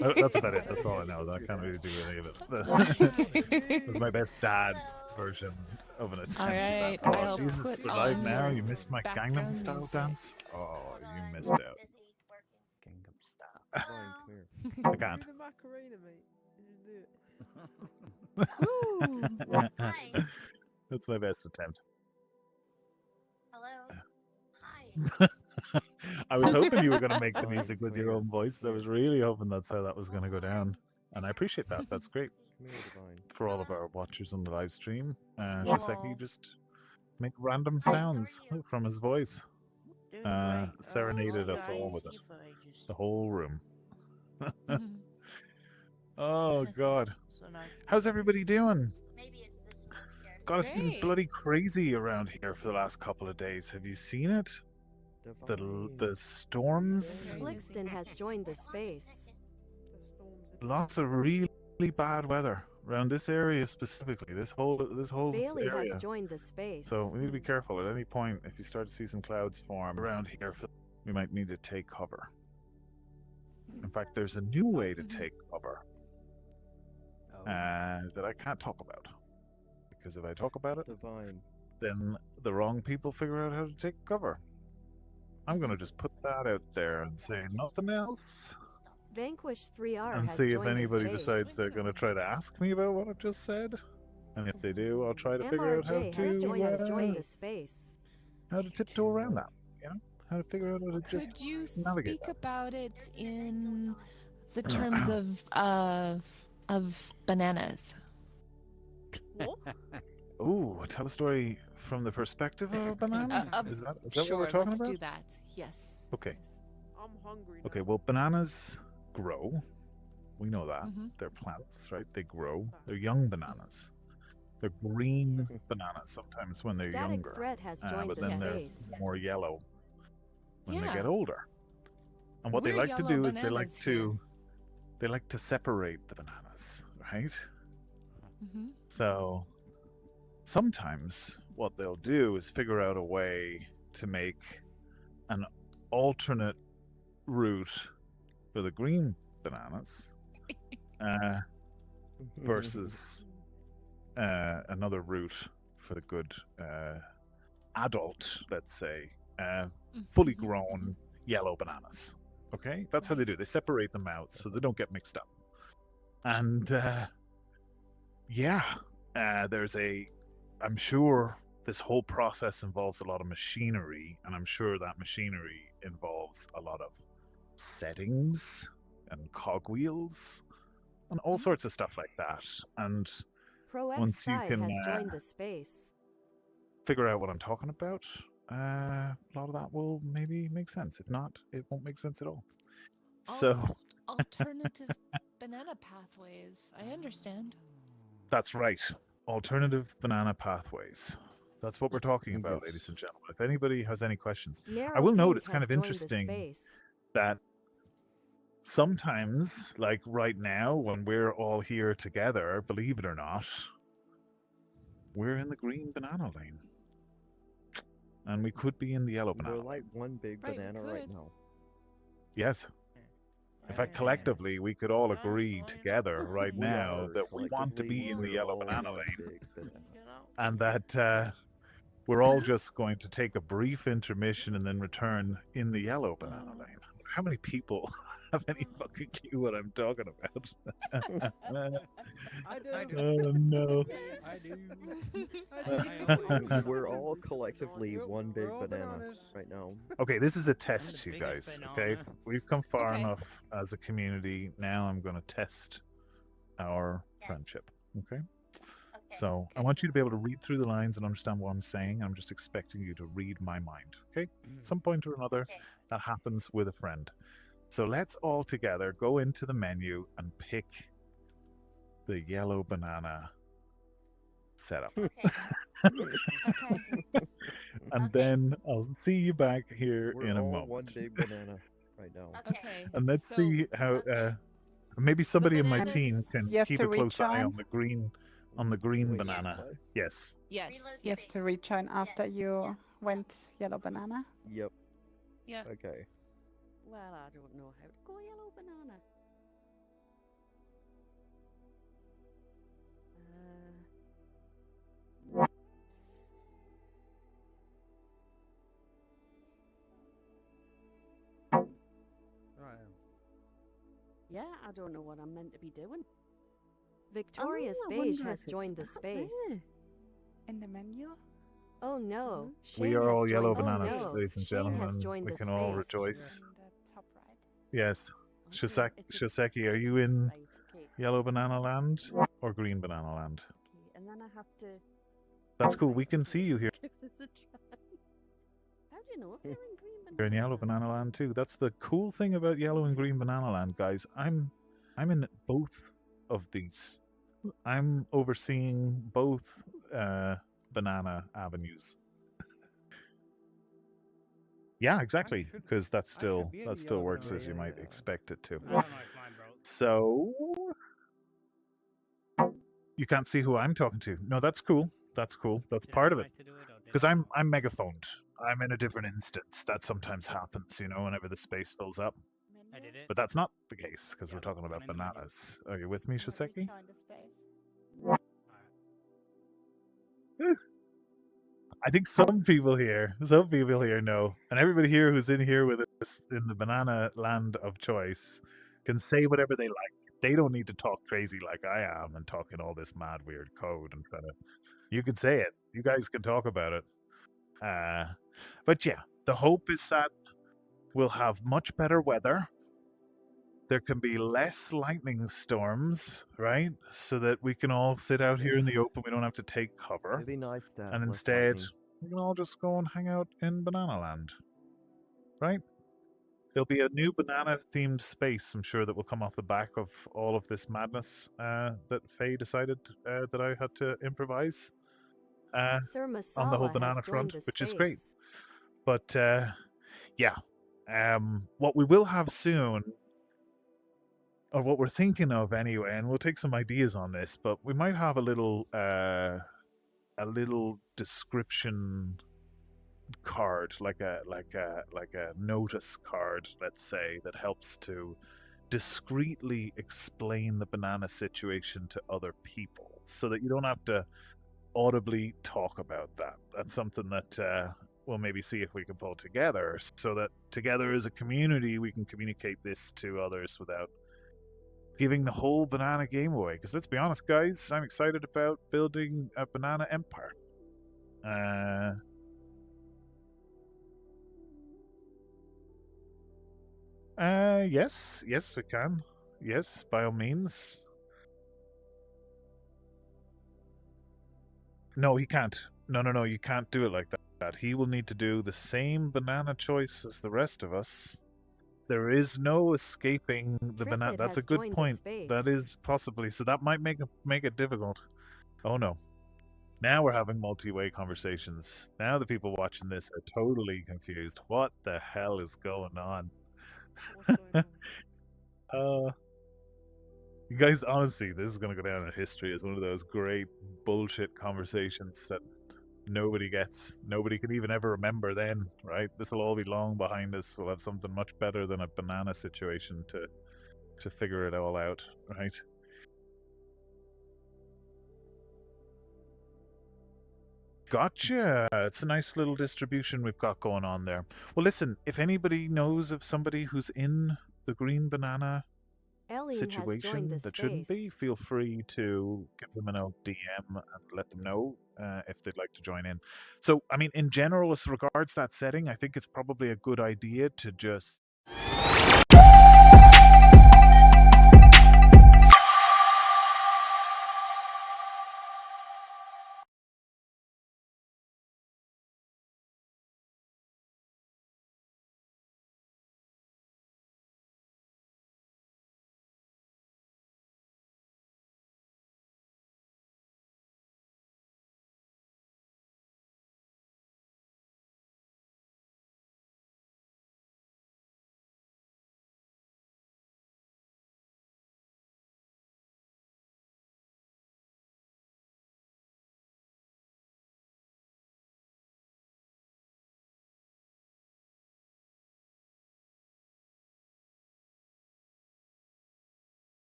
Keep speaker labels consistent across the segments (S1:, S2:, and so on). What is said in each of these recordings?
S1: That's about it. That's all I know. I can't really do any of it. It was my best dad version of an attempt
S2: Alright,
S1: at that. Oh,
S2: I'll
S1: Jesus,
S2: put
S1: we're live
S2: on
S1: now.
S2: your
S1: You missed my Gangnam
S2: background
S1: Style
S2: music.
S1: dance? Oh, you missed out.
S3: Gangnam Style.
S4: Hello.
S3: Come here.
S1: I
S4: Do
S1: can't.
S4: the Macarena, mate. You should do it.
S2: Woo!
S5: Hi.
S1: That's my best attempt.
S5: Hello. Hi.
S1: I was hoping you were going to make the
S3: Fine,
S1: music with
S3: come
S1: your
S3: here.
S1: own voice. I was really hoping that's how that was going to go down. And I appreciate that. That's great.
S3: Come here, Divine.
S1: For all of our watchers on the live stream, Shiseki just make random sounds from his voice.
S6: Doing great.
S1: Serenaded us
S6: Sorry,
S1: all with
S6: see
S1: it.
S6: you for ages.
S1: The whole room.
S2: Mhm.
S1: Oh, God.
S6: So nice.
S1: How's everybody doing?
S5: Maybe it's this one here.
S1: God, it's been
S2: Great.
S1: bloody crazy around here for the last couple of days. Have you seen it?
S3: Divine.
S1: The storms?
S2: Slickston
S7: has joined the space.
S1: Lots of really bad weather around this area specifically. This whole
S7: Bailey
S1: area.
S7: has joined the space.
S1: So we need to be careful. At any point, if you start to see some clouds form around here, we might need to take cover. In fact, there's a new way to take cover
S3: Oh,
S1: that I can't talk about. Because if I talk about it,
S3: Divine.
S1: then the wrong people figure out how to take cover. I'm going to just put that out there and say nothing else.
S7: Vanquish 3R
S1: And
S7: has
S1: see if
S7: joined
S1: anybody
S7: the space.
S1: decides they're going to try to ask me about what I've just said. And if they do, I'll try to figure out how
S7: MRJ has joined the space.
S1: how to tiptoe around that. You know, how to figure out how to just
S2: Could you
S1: navigate
S2: speak
S1: that.
S2: about it in the terms of bananas?
S4: What?
S1: Ooh, tell a story from the perspective of a banana. Is that
S2: Sure,
S1: what we're talking
S2: let's
S1: about?
S2: do that. Yes.
S1: Okay.
S2: yes.
S4: I'm hungry.
S1: Okay,
S4: now.
S1: well, bananas grow. We know that.
S2: Mhm.
S1: They're plants, right? They grow. They're young bananas. They're green bananas sometimes when they're
S7: Static
S1: younger.
S7: Threat has joined
S1: But
S7: the
S1: then
S7: space.
S1: they're more yellow when they
S2: Yeah.
S1: get older. And what they
S2: We're
S1: like to
S2: yellow
S1: do is they like
S2: bananas here.
S1: to separate the bananas, right?
S2: Mhm.
S1: So sometimes what they'll do is figure out a way to make an alternate route for the green bananas versus another route for the good adult, let's say, fully
S2: Mhm.
S1: grown yellow bananas. Okay, that's how they do. They separate them out so they don't get mixed up. And I'm sure this whole process involves a lot of machinery, and I'm sure that machinery involves a lot of settings and cogwheels and all sorts of stuff like that. And
S7: Pro
S1: once you
S7: X5
S1: can
S7: has joined the space.
S1: figure out what I'm talking about, a lot of that will maybe make sense. If not, it won't make sense at all. So
S2: Alternative banana pathways. I understand.
S1: that's right. Alternative banana pathways. That's what we're talking about,
S3: Yes.
S1: ladies and gentlemen. If anybody has any questions,
S7: Narrow
S1: I will note
S7: Pink
S1: it's kind
S7: has
S1: of
S7: joined the
S1: interesting
S7: space.
S1: that sometimes, like right now, when we're all here together, believe it or not, we're in the green banana lane. And we could be in the yellow banana
S3: We're
S1: lane.
S3: like one big
S2: Right, we
S3: banana right
S2: could.
S3: now.
S1: Yes. In fact, collectively, we could all agree together right
S3: We
S1: now
S3: are
S1: that we want to be in the
S3: collectively,
S1: yellow
S3: we're all
S1: banana
S3: one
S1: lane.
S3: big banana.
S6: You know?
S1: And that we're all just going to take a brief intermission and then return in the yellow banana lane. How many people have any fucking clue what I'm talking about?
S4: I do.
S1: Oh no.
S8: I do.
S3: We're all collectively
S4: We're-
S3: one
S4: we're
S3: big
S4: all
S3: banana
S4: bananas.
S3: right now.
S1: Okay, this is a
S8: I'm
S1: test,
S8: the
S1: you
S8: biggest
S1: guys.
S8: banana.
S1: Okay, we've come far
S2: Okay.
S1: enough as a community. Now I'm going to test our
S5: Yes.
S1: friendship. Okay.
S5: Okay.
S1: So I want you to be able to read through the lines and understand what I'm saying. I'm just expecting you to read my mind. Okay. At some point or another,
S5: Okay.
S1: that happens with a friend. So let's all together go into the menu and pick the yellow banana setup.
S5: Okay.
S2: Okay.
S1: And
S5: Okay.
S1: then I'll see you back here
S3: We're
S1: in a
S3: all
S1: moment.
S3: one big banana right now.
S5: Okay.
S2: Okay.
S1: And let's
S2: so,
S1: see how
S5: Okay.
S1: maybe somebody in my team
S2: bananas-
S1: can
S9: You have
S1: keep
S9: to
S1: a close eye
S9: rejoin?
S1: on the green
S3: Wait,
S1: banana.
S3: what?
S1: Yes.
S2: Yes.
S5: Reload
S9: You have to
S5: space.
S9: rejoin after
S5: Yes.
S9: you
S5: Yeah.
S9: went yellow banana.
S3: Yep.
S2: Yeah.
S3: Okay.
S6: Well, I don't know how to go yellow banana.
S4: Yeah, I don't know what I'm meant to be doing.
S7: Victorious
S4: I
S7: Beige
S4: wonder
S7: has
S4: if it's
S7: joined the
S4: that
S7: space.
S4: there.
S6: In the menu?
S7: Oh no,
S1: We
S7: Shane
S1: are
S7: has
S1: all yellow
S7: joined the
S1: bananas,
S7: space.
S1: ladies and
S7: Shane has
S1: gentlemen.
S7: joined
S1: We
S7: the
S1: can all
S7: space.
S1: rejoice.
S6: In the top right.
S1: Yes.
S4: Okay, it's a-
S1: Shoseki, are you in
S4: Right, okay.
S1: yellow banana land or green banana land?
S4: Okay, and then I have to...
S1: That's cool.
S4: Right,
S1: We can
S4: okay,
S1: see you here.
S4: give this a try. How do you know if you're in green
S1: You're in
S4: banana?
S1: yellow banana land too. That's the cool thing about yellow and green banana land, guys. I'm in both of these. I'm overseeing both banana avenues. Yeah, exactly.
S8: should-
S1: Because that
S8: I should
S1: still
S8: be in
S1: still
S8: yellow
S1: works
S8: banana
S1: as you
S3: Yeah,
S1: might
S3: yeah.
S1: expect it to.
S8: I don't know if mine broke.
S1: So you can't see who I'm talking to. No, that's cool. That's cool. That's
S8: Did I
S1: part of it.
S8: try to do it or did
S1: Because
S8: I
S1: I'm
S8: not?
S1: megaphoned. I'm in a different instance. That sometimes happens, you know, whenever the space fills up.
S8: I did it.
S1: But that's not the case because
S8: Yeah,
S1: we're talking about
S8: I'm in the menu.
S1: bananas. Are you with me, Shiseki?
S6: Rejoin the space.
S8: Alright.
S1: I think some people here know, and everybody here who's in here with us in the banana land of choice can say whatever they like. They don't need to talk crazy like I am and talking all this mad weird code and kind of. You can say it. You guys can talk about it. But yeah, the hope is that we'll have much better weather. There can be less lightning storms, right? So that we can all sit out here in the open. We don't have to take cover.
S3: It'd be nice to have
S1: And
S3: less
S1: instead,
S3: lightning.
S1: we can all just go and hang out in Banana Land, right? There'll be a new banana themed space, I'm sure, that will come off the back of all of this madness that Faye decided that I had to improvise
S7: Sir
S1: on the whole
S7: Masala has
S1: banana
S7: joined
S1: front,
S7: the
S1: which is
S7: space.
S1: great. But yeah, what we will have soon, or what we're thinking of anyway, and we'll take some ideas on this, but we might have a little description card, like a notice card, let's say, that helps to discreetly explain the banana situation to other people, so that you don't have to audibly talk about that. That's something that we'll maybe see if we can pull together, so that together as a community we can communicate this to others without giving the whole banana game away. Because let's be honest, guys, I'm excited about building a banana empire. Yes, we can. Yes, by all means. No, he can't. No, you can't do it like that. He will need to do the same banana choice as the rest of us. There is no escaping the banana.
S7: Triffid
S1: That's a
S7: has
S1: good
S7: joined the
S1: point.
S7: space.
S1: That is possibly. So that might make it difficult. Oh no. Now we're having multi-way conversations. Now the people watching this are totally confused. What the hell is going on?
S6: What's going on?
S1: Uh, you guys, honestly, this is going to go down in history as one of those great bullshit conversations that nobody gets. Nobody can even ever remember then, right? This will all be long behind us. We'll have something much better than a banana situation to figure it all out, right? Gotcha. It's a nice little distribution we've got going on there. Well, listen, if anybody knows of somebody who's in the green banana
S7: Alien has joined
S1: situation
S7: the
S1: that shouldn't be,
S7: space.
S1: feel free to give them a DM and let them know if they'd like to join in. So, I mean, in general, as regards that setting, I think it's probably a good idea to just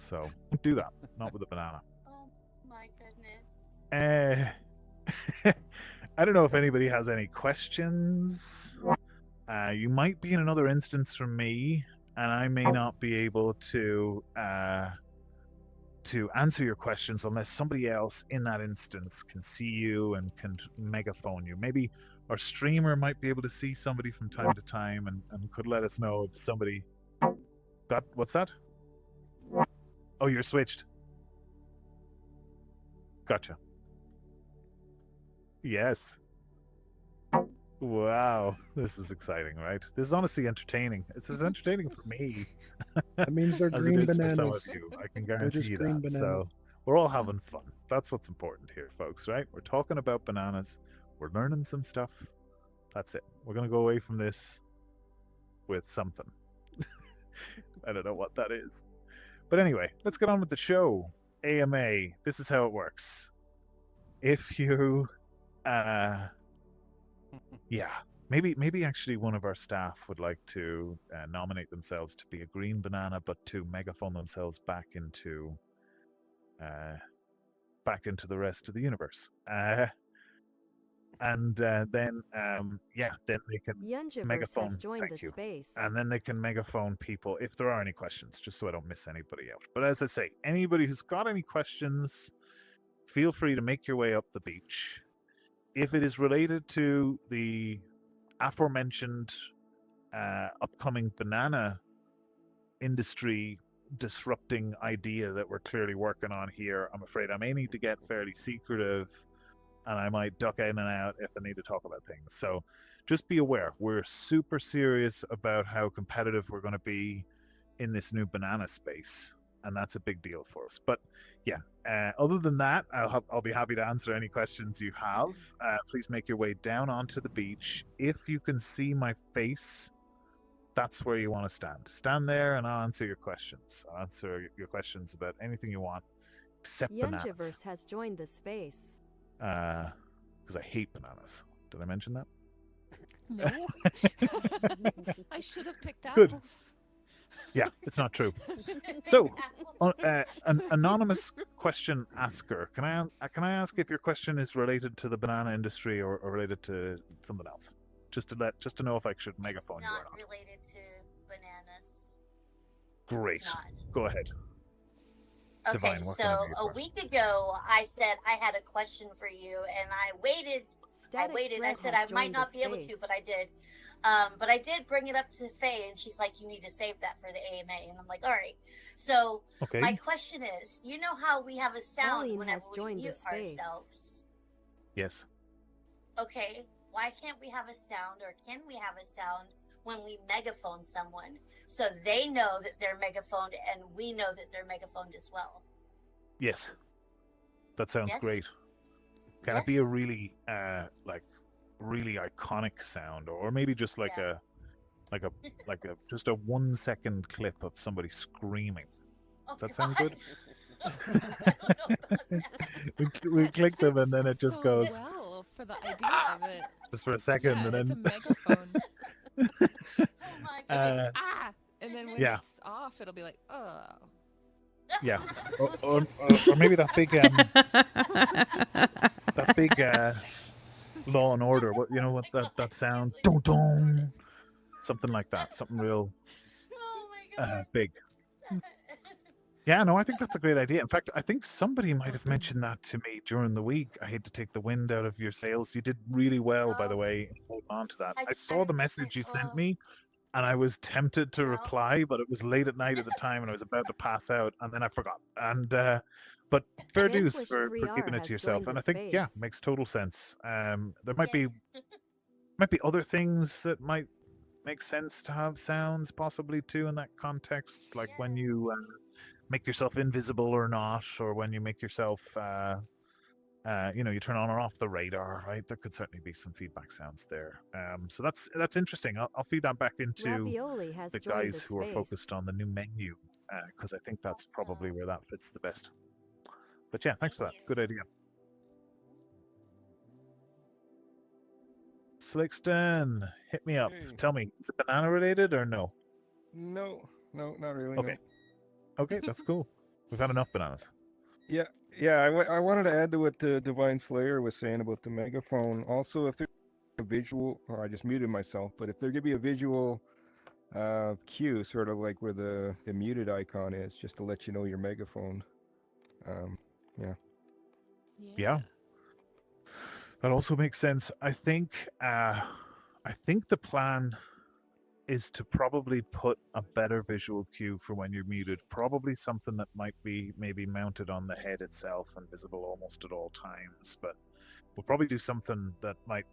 S1: So don't do that. Not with a banana.
S5: Oh my goodness.
S1: I don't know if anybody has any questions. You might be in another instance from me, and I may not be able to answer your questions unless somebody else in that instance can see you and can megaphone you. Maybe our streamer might be able to see somebody from time to time and could let us know if somebody got what's that? Oh, you're switched. Gotcha. Yes. Wow, this is exciting, right? This is honestly entertaining. This is entertaining for me.
S9: That means they're
S1: as
S9: green
S1: it is for some of
S9: bananas.
S1: you. I can
S9: They're
S1: guarantee
S9: just
S1: you
S9: green
S1: that.
S9: bananas.
S1: So we're all having fun. That's what's important here, folks, right? We're talking about bananas. We're learning some stuff. That's it. We're gonna go away from this with something. I don't know what that is. But anyway, let's get on with the show. AMA. This is how it works. If you yeah, maybe actually one of our staff would like to nominate themselves to be a green banana, but to megaphone themselves back into the rest of the universe. And then then they can
S7: Yunjiverse
S1: megaphone.
S7: has joined the
S1: Thank you.
S7: space.
S1: And then they can megaphone people if there are any questions, just so I don't miss anybody out. But as I say, anybody who's got any questions, feel free to make your way up the beach. If it is related to the aforementioned upcoming banana industry disrupting idea that we're clearly working on here, I'm afraid I may need to get fairly secretive and I might duck in and out if I need to talk about things. So just be aware, we're super serious about how competitive we're going to be in this new banana space, and that's a big deal for us. But yeah, other than that, I'll be happy to answer any questions you have. Please make your way down onto the beach. If you can see my face, that's where you want to stand. Stand there and I'll answer your questions. I'll answer your questions about anything you want, except bananas.
S7: Yunjiverse has joined the space.
S1: Because I hate bananas. Did I mention that?
S2: No. I should have picked
S1: Good.
S2: apples.
S1: Yeah, it's not true. So, an anonymous question asker. Can I ask if your question is related to the banana industry or related to something else? Just to know if I should megaphone you or
S5: Not
S1: not.
S5: related to bananas.
S1: Great.
S5: It's not.
S1: Go ahead.
S5: Okay,
S1: Divine, what
S5: so
S1: can I do
S5: a
S1: for?
S5: week ago, I said I had a question for you, and I waited.
S7: Static
S5: I
S7: Thread
S5: said
S7: has
S5: I might
S7: joined
S5: not
S7: the
S5: be able to,
S7: space.
S5: but I did. But I did bring it up to Faye, and she's like, "You need to save that for the AMA." And I'm like, "All right." So
S1: Okay.
S5: my question is, you know how we have a sound
S7: Eileen
S5: whenever
S7: has
S5: we
S7: joined the
S5: mute
S7: space.
S5: ourselves?
S1: Yes.
S5: Okay, why can't we have a sound, or can we have a sound when we megaphone someone, so they know that they're megaphoned and we know that they're megaphoned as well?
S1: Yes. That sounds
S5: Yes?
S1: great. Can it be a
S5: Yes?
S1: really really iconic sound, or maybe just like
S5: Yeah.
S1: a just a 1 second clip of somebody screaming?
S5: Oh,
S1: Does that sound good?
S5: God. I don't know about that.
S1: we click them and
S2: Fits
S1: then it just
S2: so
S1: goes
S2: well for the idea of it.
S1: just for a second
S2: Yeah,
S1: and
S2: it's a
S1: then
S2: megaphone.
S5: Oh my God.
S2: Ah! And then when
S1: yeah.
S2: it's off, it'll be like, oh.
S1: Yeah, or maybe that big Law and Order. What what that sound? Dong dong. Something like that. Something real
S5: Oh my God.
S1: big. Yeah, no, I think that's a great idea. In fact, I think somebody might have mentioned that to me during the week. I hate to take the wind out of your sails. You did really well, by the way, holding on to that. I saw the message you sent me, and I was tempted to reply, but it was late at night at the time, and I was about to pass out, and then I forgot. And but fair dues
S7: Vanquish
S1: for
S7: 3R
S1: keeping it
S7: has
S1: to yourself.
S7: joined
S1: And
S7: the
S1: I think yeah,
S7: space.
S1: makes total sense. There might be other things that might make sense to have sounds possibly too in that context, like when you make yourself invisible or not, or when you make yourself you turn on or off the radar, right? There could certainly be some feedback sounds there. So that's interesting. I'll feed that back into
S7: Ravioli has
S1: the
S7: joined
S1: guys
S7: the
S1: who are
S7: space.
S1: focused on the new menu, because I think that's probably where that fits the best. But yeah, thanks for that. Good idea. Slickston, hit me up.
S10: Hey.
S1: Tell me, is it banana related or no?
S10: No, not really.
S1: Okay. Okay, that's cool. We've had enough bananas.
S9: Yeah, yeah. I wanted to add to what Divine Slayer was saying about the megaphone. Also, if there's a visual, or I just muted myself, but if there could be a visual cue, sort of like where the muted icon is, just to let you know your megaphone. Yeah.
S1: Yeah. That also makes sense. I think the plan is to probably put a better visual cue for when you're muted. Probably something that might be maybe mounted on the head itself and visible almost at all times. But we'll probably do something that might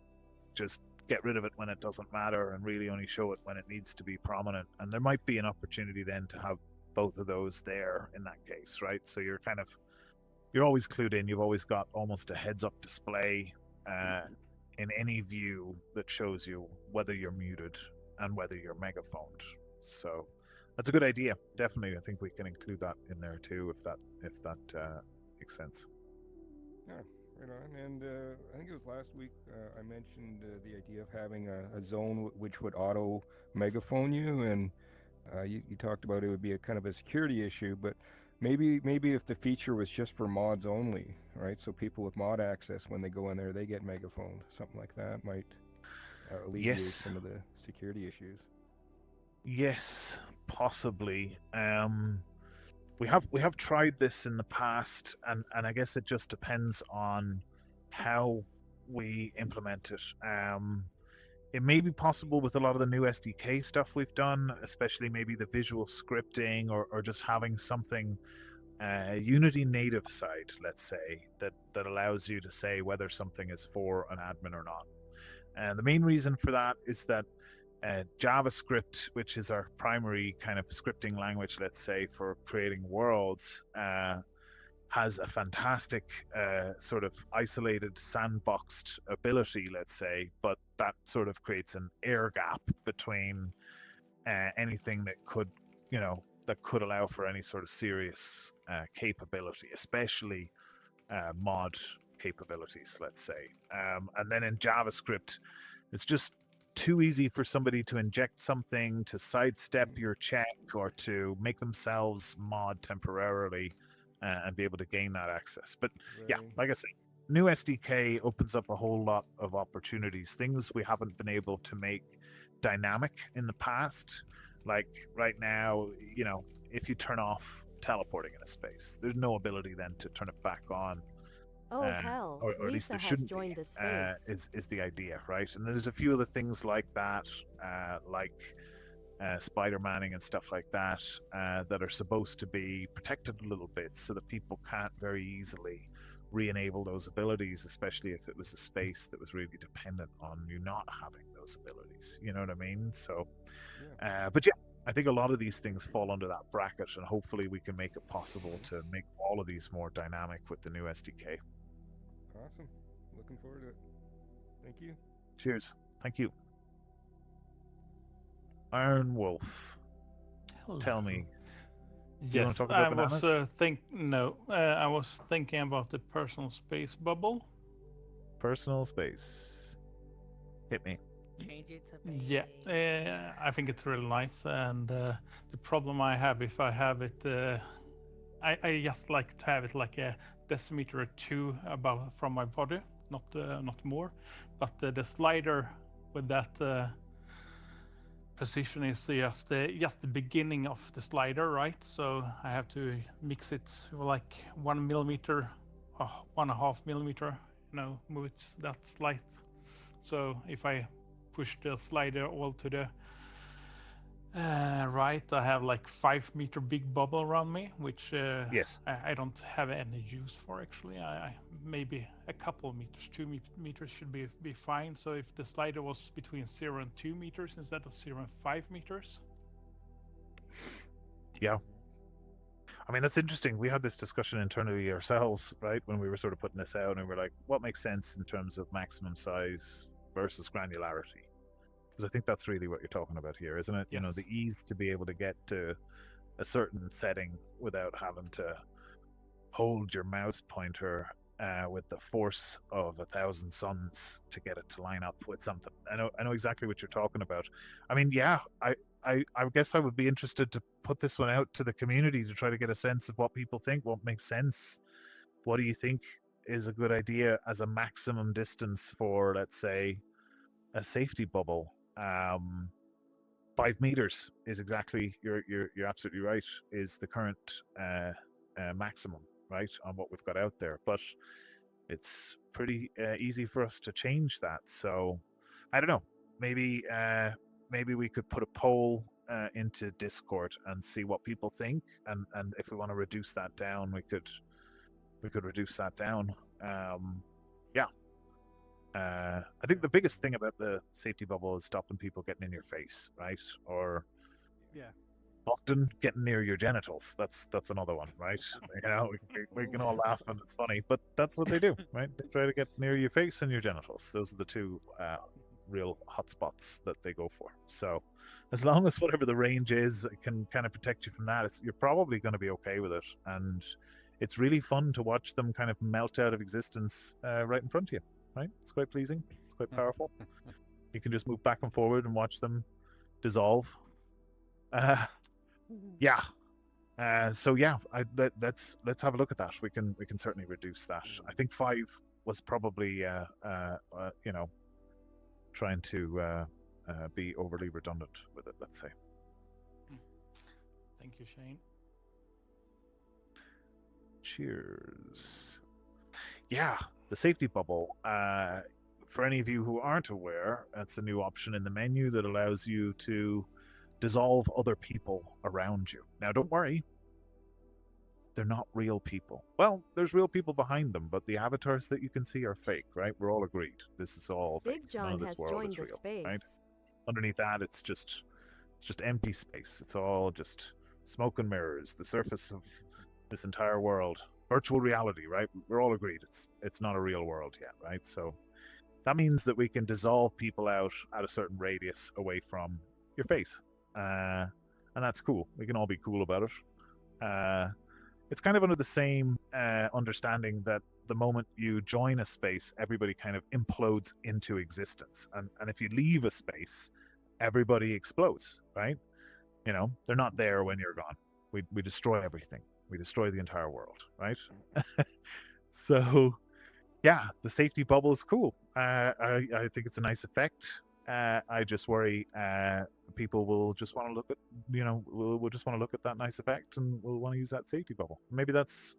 S1: just get rid of it when it doesn't matter and really only show it when it needs to be prominent. And there might be an opportunity then to have both of those there in that case, right? So you're always clued in. You've always got almost a heads-up display in any view that shows you whether you're muted and whether you're megaphoned. So that's a good idea. Definitely, I think we can include that in there too, if that makes sense.
S9: Yeah, right on. And I think it was last week I mentioned the idea of having a zone which would auto megaphone you, and you talked about it would be a kind of a security issue, but maybe if the feature was just for mods only, right? So people with mod access, when they go in there, they get megaphoned. Something like that might alleviate
S1: Yes.
S9: some of the security issues.
S1: Yes, possibly. We have tried this in the past, and I guess it just depends on how we implement it. It may be possible with a lot of the new SDK stuff we've done, especially maybe the visual scripting or just having something Unity native side, let's say, that allows you to say whether something is for an admin or not. And the main reason for that is that JavaScript, which is our primary kind of scripting language, let's say, for creating worlds, has a fantastic sort of isolated sandboxed ability, let's say, but that sort of creates an air gap between anything that could allow for any sort of serious capability, especially mod capabilities, let's say. And then in JavaScript, it's just too easy for somebody to inject something, to sidestep your check, or to make themselves mod temporarily and be able to gain that access. But yeah, like I say, new SDK opens up a whole lot of opportunities, things we haven't been able to make dynamic in the past. Like right now, if you turn off teleporting in a space, there's no ability then to turn it back on.
S7: Oh hell,
S1: or at least
S7: Lisa
S1: there
S7: has
S1: shouldn't
S7: joined
S1: be,
S7: the space.
S1: is the idea, right? And there's a few other things like that, like Spider-Manning and stuff like that, that are supposed to be protected a little bit so that people can't very easily re-enable those abilities, especially if it was a space that was really dependent on you not having those abilities. You know what I mean? So, but yeah, I think a lot of these things fall under that bracket, and hopefully we can make it possible to make all of these more dynamic with the new SDK.
S9: Awesome. Looking forward to it. Thank you.
S1: Cheers. Thank you. Iron Wolf. Tell me. Do you want
S10: Yes,
S1: to talk about
S10: I was
S1: bananas?
S10: I was thinking about the personal space bubble.
S1: Personal space. Hit me.
S8: Change it to
S10: Yeah, I think it's really nice, and the problem I have if I have it, I just like to have it like a decimeter or two above from my body, not more. But the slider with that position is just the beginning of the slider, right? So I have to mix it like 1 millimeter, 1.5 millimeter, move it that slight. So if I push the slider all to the right, I have like 5 meter big bubble around me, which
S1: yes,
S10: I don't have any use for actually. I maybe a couple of meters, 2 meters should be fine. So if the slider was between 0 and 2 meters instead of 0 and 5 meters.
S1: Yeah. I mean, that's interesting. We had this discussion internally ourselves, right? When we were sort of putting this out, and we're like, what makes sense in terms of maximum size versus granularity? Because I think that's really what you're talking about here, isn't it?
S10: Yes.
S1: The ease to be able to get to a certain setting without having to hold your mouse pointer with the force of 1,000 suns to get it to line up with something. I know exactly what you're talking about. I mean, yeah, I guess I would be interested to put this one out to the community to try to get a sense of what people think, what makes sense. What do you think is a good idea as a maximum distance for, let's say, a safety bubble? 5 meters is exactly, you're absolutely right, is the current maximum, right, on what we've got out there. But it's pretty easy for us to change that. So I don't know. Maybe we could put a poll into Discord and see what people think, and if we want to reduce that down, we could reduce that down. Yeah. I think the biggest thing about the safety bubble is stopping people getting in your face, right? Or
S4: Yeah.
S1: often getting near your genitals. That's another one, right? You know, we can all laugh and it's funny, but that's what they do, right? They try to get near your face and your genitals. Those are the two real hotspots that they go for. So as long as whatever the range is, it can kind of protect you from that, you're probably going to be okay with it. And it's really fun to watch them kind of melt out of existence right in front of you, right? It's quite pleasing. It's quite powerful. You can just move back and forward and watch them dissolve. Yeah. So yeah, let's have a look at that. We can certainly reduce that. I think 5 was probably you know, trying to be overly redundant with it, let's say.
S10: Thank you, Shane.
S1: Cheers. Yeah, the safety bubble. For any of you who aren't aware, that's a new option in the menu that allows you to dissolve other people around you. Now, don't worry, they're not real people. Well, there's real people behind them, but the avatars that you can see are fake, right? We're all agreed. This is all fake.
S7: Big John
S1: None of this
S7: has
S1: world
S7: joined
S1: is
S7: the
S1: real,
S7: space.
S1: right? Underneath that, it's just empty space. It's all just smoke and mirrors, the surface of this entire world. Virtual reality, right? We're all agreed it's not a real world yet, right? So that means that we can dissolve people out at a certain radius away from your face. And that's cool. We can all be cool about it. It's kind of under the same understanding that the moment you join a space, everybody kind of implodes into existence. And if you leave a space, everybody explodes, right? You know, they're not there when you're gone. We destroy everything. We destroy the entire world, right? So, yeah, the safety bubble is cool. I think it's a nice effect. I just worry people will just want to look at, you know, we'll just want to look at that nice effect and we'll want to use that safety bubble. Maybe that's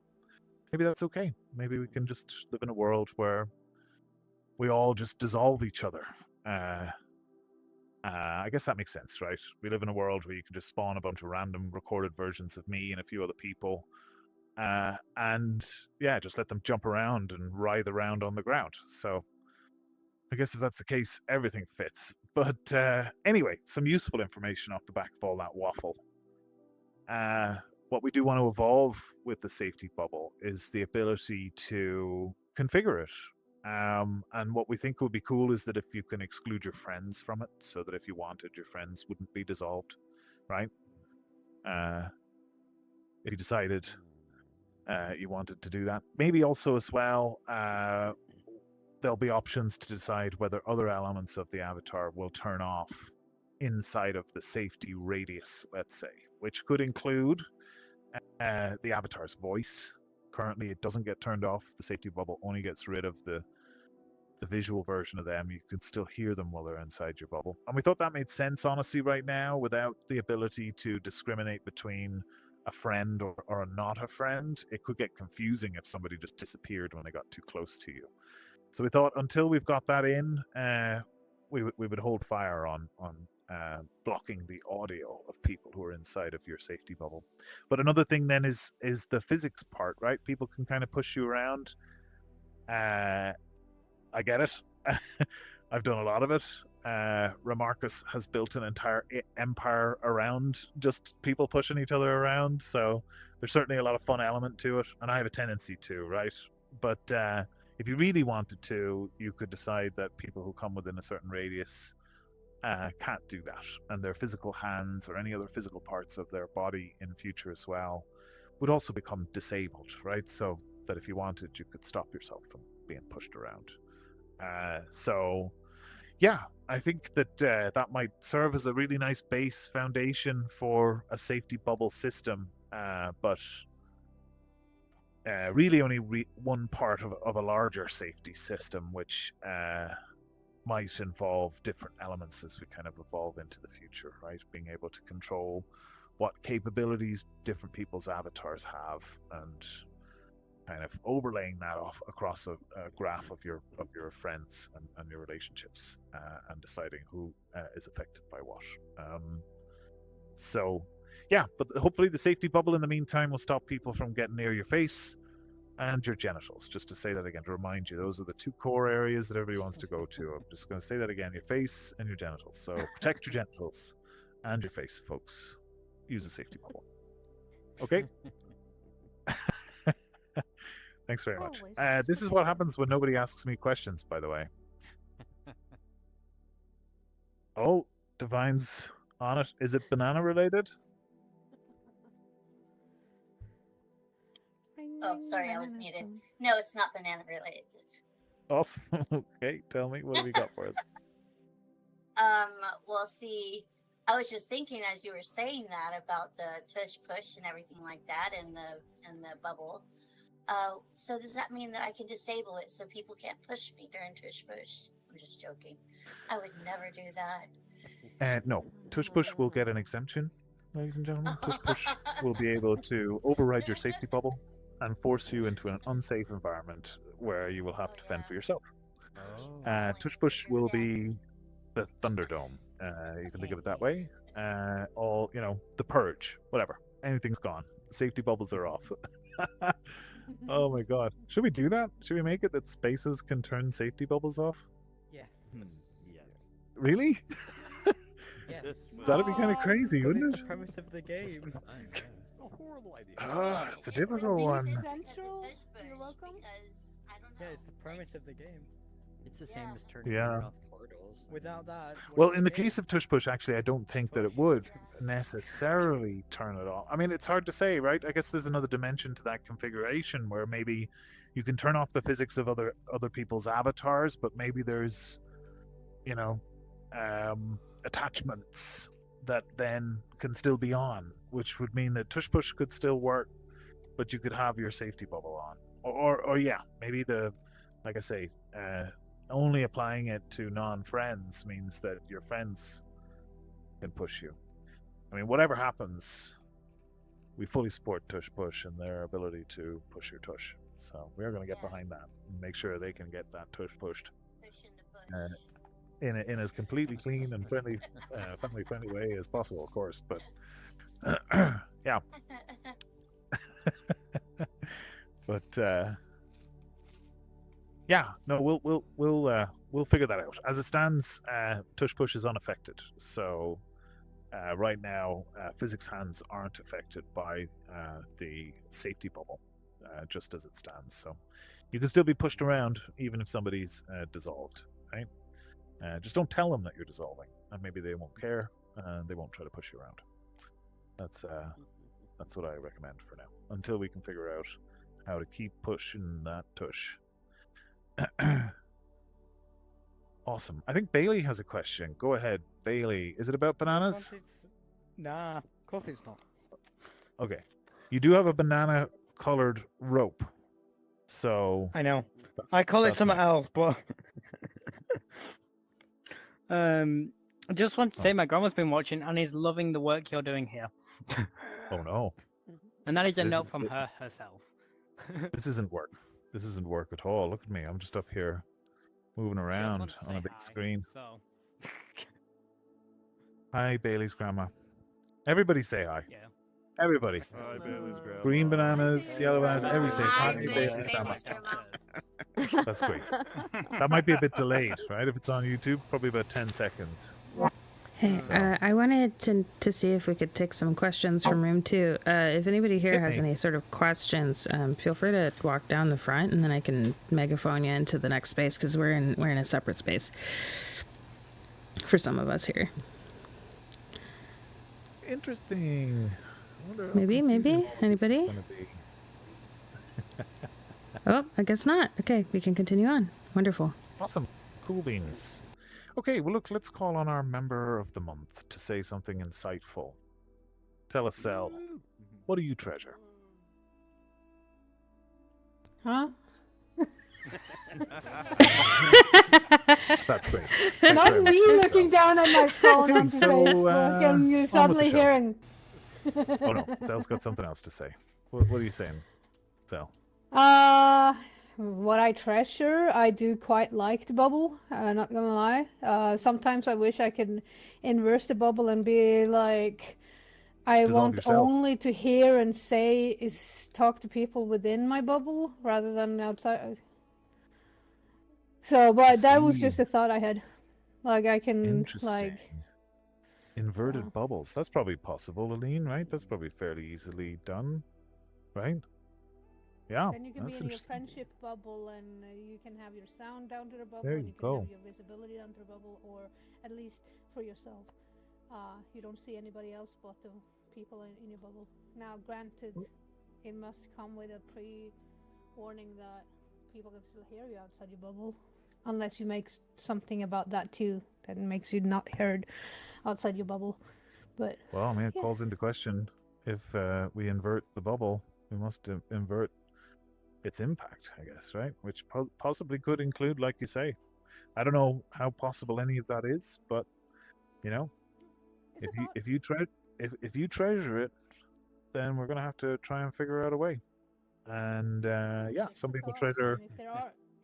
S1: okay. Maybe we can just live in a world where we all just dissolve each other. I guess that makes sense, right? We live in a world where you can just spawn a bunch of random recorded versions of me and a few other people, and yeah, just let them jump around and writhe around on the ground. So I guess if that's the case, everything fits. But anyway, some useful information off the back of all that waffle. What we do want to evolve with the safety bubble is the ability to configure it. And what we think would be cool is that if you can exclude your friends from it, so that if you wanted, your friends wouldn't be dissolved, right? If you decided you wanted to do that. Maybe also as well, there'll be options to decide whether other elements of the avatar will turn off inside of the safety radius, let's say, which could include the avatar's voice. Currently, it doesn't get turned off. The safety bubble only gets rid of the visual version of them. You can still hear them while they're inside your bubble. And we thought that made sense, honestly, right now, without the ability to discriminate between a friend or not a friend. It could get confusing if somebody just disappeared when they got too close to you. So we thought until we've got that in, we would hold fire on blocking the audio of people who are inside of your safety bubble. But another thing then is the physics part, right? People can kind of push you around. I get it. I've done a lot of it. Remarcus has built an entire empire around just people pushing each other around. So there's certainly a lot of fun element to it, and I have a tendency to, right? But if you really wanted to, you could decide that people who come within a certain radius can't do that, and their physical hands or any other physical parts of their body in future as well would also become disabled, right? So that if you wanted, you could stop yourself from being pushed around. So, yeah, I think that that might serve as a really nice base foundation for a safety bubble system, but really only one part of a larger safety system, which might involve different elements as we kind of evolve into the future, right? Being able to control what capabilities different people's avatars have, and kind of overlaying that off across a graph of your friends and your relationships, and deciding who is affected by what. So, yeah, but hopefully the safety bubble in the meantime will stop people from getting near your face and your genitals. Just to say that again, to remind you, those are the two core areas that everybody wants to go to. I'm just going to say that again: your face and your genitals. So protect your genitals and your face, folks. Use a safety bubble. Okay. Thanks very much. This is what happens when nobody asks me questions, by the way. Oh, Divine's on it. Is it banana related?
S5: Oh, sorry, I was muted. No, it's not banana related.
S1: Awesome. Okay, tell me, what have you got for us?
S5: Well, see, I was just thinking as you were saying that about the tush push and everything like that, and the bubble. So does that mean that I can disable it so people can't push me during tush push? I'm just joking. I would never do that.
S1: No, tush push will get an exemption, ladies and gentlemen. Tush push will be able to override your safety bubble and force you into an unsafe environment where you will have to fend for yourself. Tush push will be the Thunderdome. You can think of it that way. All, the purge, whatever. Anything's gone. Safety bubbles are off. Oh my god. Should we do that? Should we make it that spaces can turn safety bubbles off?
S8: Yes.
S3: Yes.
S1: Really?
S8: Yes.
S1: That'd be kind of crazy, wouldn't
S3: It's
S1: it?
S3: the premise of the game.
S4: A horrible idea.
S1: It's a difficult one.
S6: Essential. You're welcome.
S5: Because I don't know.
S3: Yeah, it's the premise of the game.
S4: It's the
S5: Yeah.
S4: same as turning
S1: Yeah.
S4: off portals.
S3: Without that.
S1: Well, in the case of tush push, actually, I don't think that it would necessarily turn it off. I mean, it's hard to say, right? I guess there's another dimension to that configuration where maybe you can turn off the physics of other people's avatars, but maybe there's, attachments that then can still be on, which would mean that tush push could still work, but you could have your safety bubble on. Or yeah, maybe like I say, only applying it to non-friends means that your friends can push you. I mean, whatever happens, we fully support tush push and their ability to push your tush. So we are going to get behind that and make sure they can get that tush pushed
S5: Pushing the push.
S1: in as completely clean and friendly, family-friendly way as possible, of course. But yeah. But yeah, no, we'll figure that out. As it stands, tush push is unaffected. So right now, physics hands aren't affected by the safety bubble, just as it stands. So you can still be pushed around even if somebody's dissolved, right? Just don't tell them that you're dissolving, and maybe they won't care, and they won't try to push you around. That's what I recommend for now, until we can figure out how to keep pushing that tush. Awesome. I think Bailey has a question. Go ahead, Bailey. Is it about bananas?
S11: Nah, of course it's not.
S1: Okay. You do have a banana-colored rope. So
S11: I know. I call it something
S1: nice.
S11: else, but I just want to say my grandma's been watching and is loving the work you're doing here.
S1: Oh no.
S11: And that is a
S1: This
S11: note
S1: is-
S11: from her herself.
S1: This isn't work. This isn't work at all. Look at me. I'm just up here moving around
S11: want to
S1: on
S11: say
S1: a big
S11: hi,
S1: screen.
S11: So
S1: Hi, Bailey's grandma. Everybody say hi.
S11: yeah.
S1: Everybody.
S9: Hi, Bailey's grandma.
S1: Green bananas, yellow bananas, everybody say
S5: Hi,
S1: hi,
S5: Bailey's
S1: Bailey's grandma.
S5: grandma.
S1: That's great. That might be a bit delayed, right? If it's on YouTube, probably about 10 seconds.
S12: Hey,
S1: So-
S12: I wanted to see if we could take some questions from room 2. If anybody here
S1: Hit
S12: has
S1: me.
S12: any sort of questions, feel free to walk down the front, and then I can megaphone you into the next space because we're in a separate space for some of us here.
S1: Interesting. I wonder how
S12: Maybe,
S1: confusing all of this is
S12: anybody?
S1: gonna be.
S12: Oh, I guess not. Okay, we can continue on. Wonderful.
S1: Awesome. Cool beans. Okay, well, look, let's call on our member of the month to say something insightful. Tell us, Sel, what do you treasure?
S6: Huh?
S1: That's great.
S6: Not me looking down at my phone
S1: Okay,
S6: on
S1: so,
S6: Facebook and you
S1: on with the
S6: suddenly
S1: show.
S6: hearing.
S1: Oh no, Sel's got something else to say. What are you saying, Sel?
S6: What I treasure, I do quite like the bubble. Not gonna lie. Sometimes I wish I could inverse the bubble and be like, I
S1: Dissolve
S6: want
S1: yourself.
S6: only to hear and say is talk to people within my bubble rather than outside. So, but that was
S1: see.
S6: just a thought I had. Like I can
S1: Interesting.
S6: like.
S1: Inverted bubbles. That's probably possible, Aline, right? That's probably fairly easily done, right? Yeah,
S6: Then you can be
S1: that's
S6: in your
S1: interesting.
S6: friendship bubble, and you can have your sound down to the bubble,
S1: There
S6: and
S1: you
S6: you can
S1: go.
S6: have your visibility down to the bubble, or at least for yourself. You don't see anybody else but the people in your bubble. Now, granted, it must come with a pre-warning that people can still hear you outside your bubble, unless you make something about that too, that makes you not heard outside your bubble. But
S1: Well, I mean, it calls into question if we invert the bubble, we must invert its impact, I guess, right? Which possibly could include, like you say, I don't know how possible any of that is, but you know, if you treasure it, then we're gonna have to try and figure out a way. And yeah, some people treasure.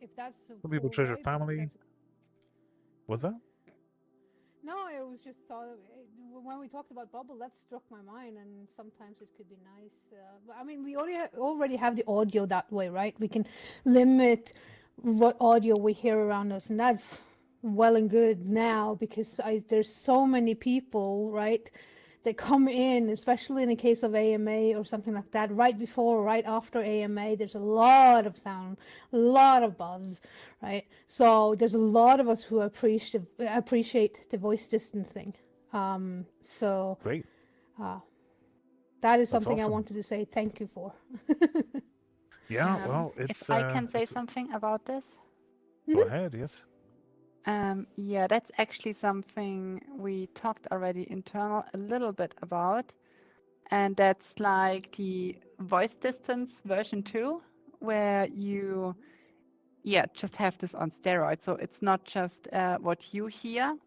S6: If that's so
S1: Some people
S6: cool,
S1: treasure
S6: right?
S1: family. What's that?
S6: No, it was just thought when we talked about bubble, that struck my mind, and sometimes it could be nice. But I mean, we already have the audio that way, right? We can limit what audio we hear around us, and that's well and good now because there's so many people, right? That come in, especially in the case of AMA or something like that, right before or right after AMA, there's a lot of sound, a lot of buzz, right? So there's a lot of us who appreciate the voice distancing. So
S1: great.
S6: That is
S1: That's
S6: something I
S1: awesome.
S6: wanted to say thank you for.
S1: Yeah, well, it's.
S13: If I can say something about this.
S1: Go ahead, yes.
S13: Yeah, that's actually something we talked already internal a little bit about. And that's like the voice distance version 2, where you, just have this on steroids. So it's not just what you hear,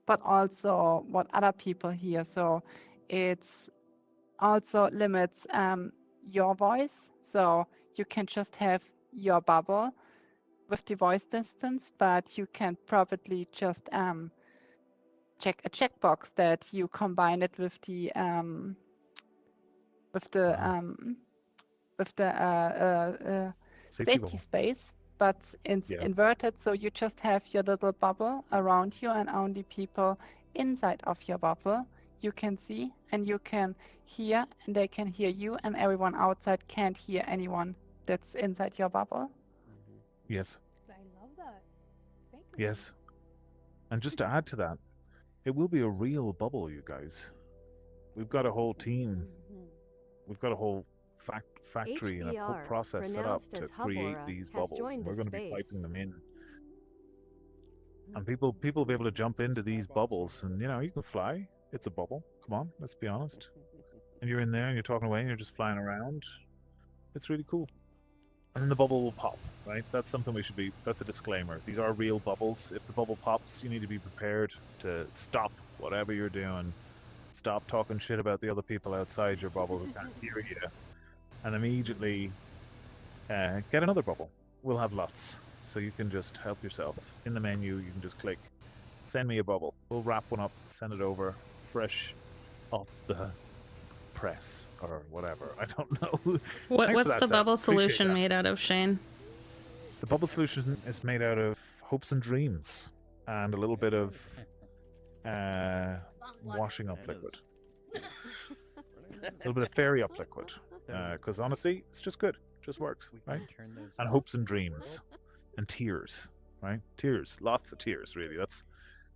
S13: but also what other people hear. So it's also limits your voice. So you can just have your bubble with the voice distance, but you can probably just check a checkbox that you combine it with the safety space, but it's inverted. So you just have your little bubble around you, and only people inside of your bubble you can see and you can hear, and they can hear you, and everyone outside can't hear anyone that's inside your bubble.
S1: Yes.
S6: I love that. Thank you.
S1: Yes. And just to add to that, it will be a real bubble, you guys. We've got a whole team. We've got a whole factory and a whole process set up to create these bubbles. And we're going to be piping them in. And people will be able to jump into these bubbles, and you can fly. It's a bubble. Come on, let's be honest. And you're in there and you're talking away and you're just flying around. It's really cool. And then the bubble will pop, right? That's something that's a disclaimer. These are real bubbles. If the bubble pops, you need to be prepared to stop whatever you're doing. Stop talking shit about the other people outside your bubble who can't hear you. And immediately get another bubble. We'll have lots. So you can just help yourself. In the menu, you can just click, send me a bubble. We'll wrap one up, send it over, fresh off the press or whatever. I don't know.
S12: What's the bubble solution made out of, Shane?
S1: The bubble solution is made out of hopes and dreams and a little bit of washing up liquid. A little bit of fairy up liquid. Because honestly, it's just good. It just works, right? And hopes and dreams. And tears, right? Tears. Lots of tears, really.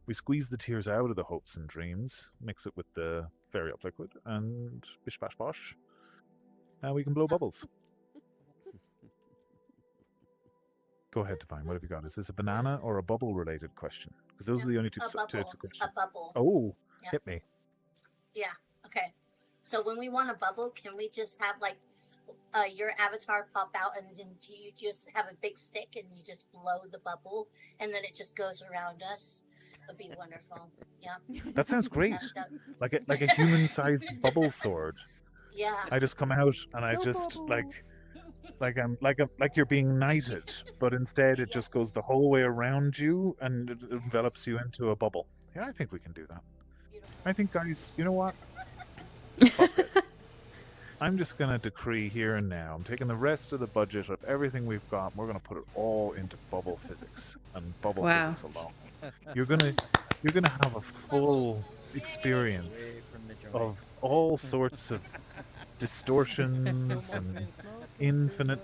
S1: We squeeze the tears out of the hopes and dreams, mix it with the fairy up liquid, and bish bash bosh. And we can blow bubbles. Go ahead, Divine. What have you got? Is this a banana or a bubble-related question? Because those are the only two
S5: A
S1: types
S5: bubble.
S1: of questions.
S5: A bubble.
S1: Oh,
S5: Yeah.
S1: hit me.
S5: Yeah. Okay. So when we want a bubble, can we just have like your avatar pop out and then you just have a big stick and you just blow the bubble and then it just goes around us? It'd be wonderful. Yeah.
S1: That sounds great. Like a human-sized bubble sword.
S5: Yeah.
S1: I just come out and I just like you're being knighted, but instead it just goes the whole way around you and it envelops you into a bubble. Yeah, I think we can do that. I think, guys, you know what? Fuck it. I'm just gonna decree here and now. I'm taking the rest of the budget of everything we've got. And we're gonna put it all into bubble physics and bubble physics alone. You're gonna have a full experience of all sorts of distortions and infinite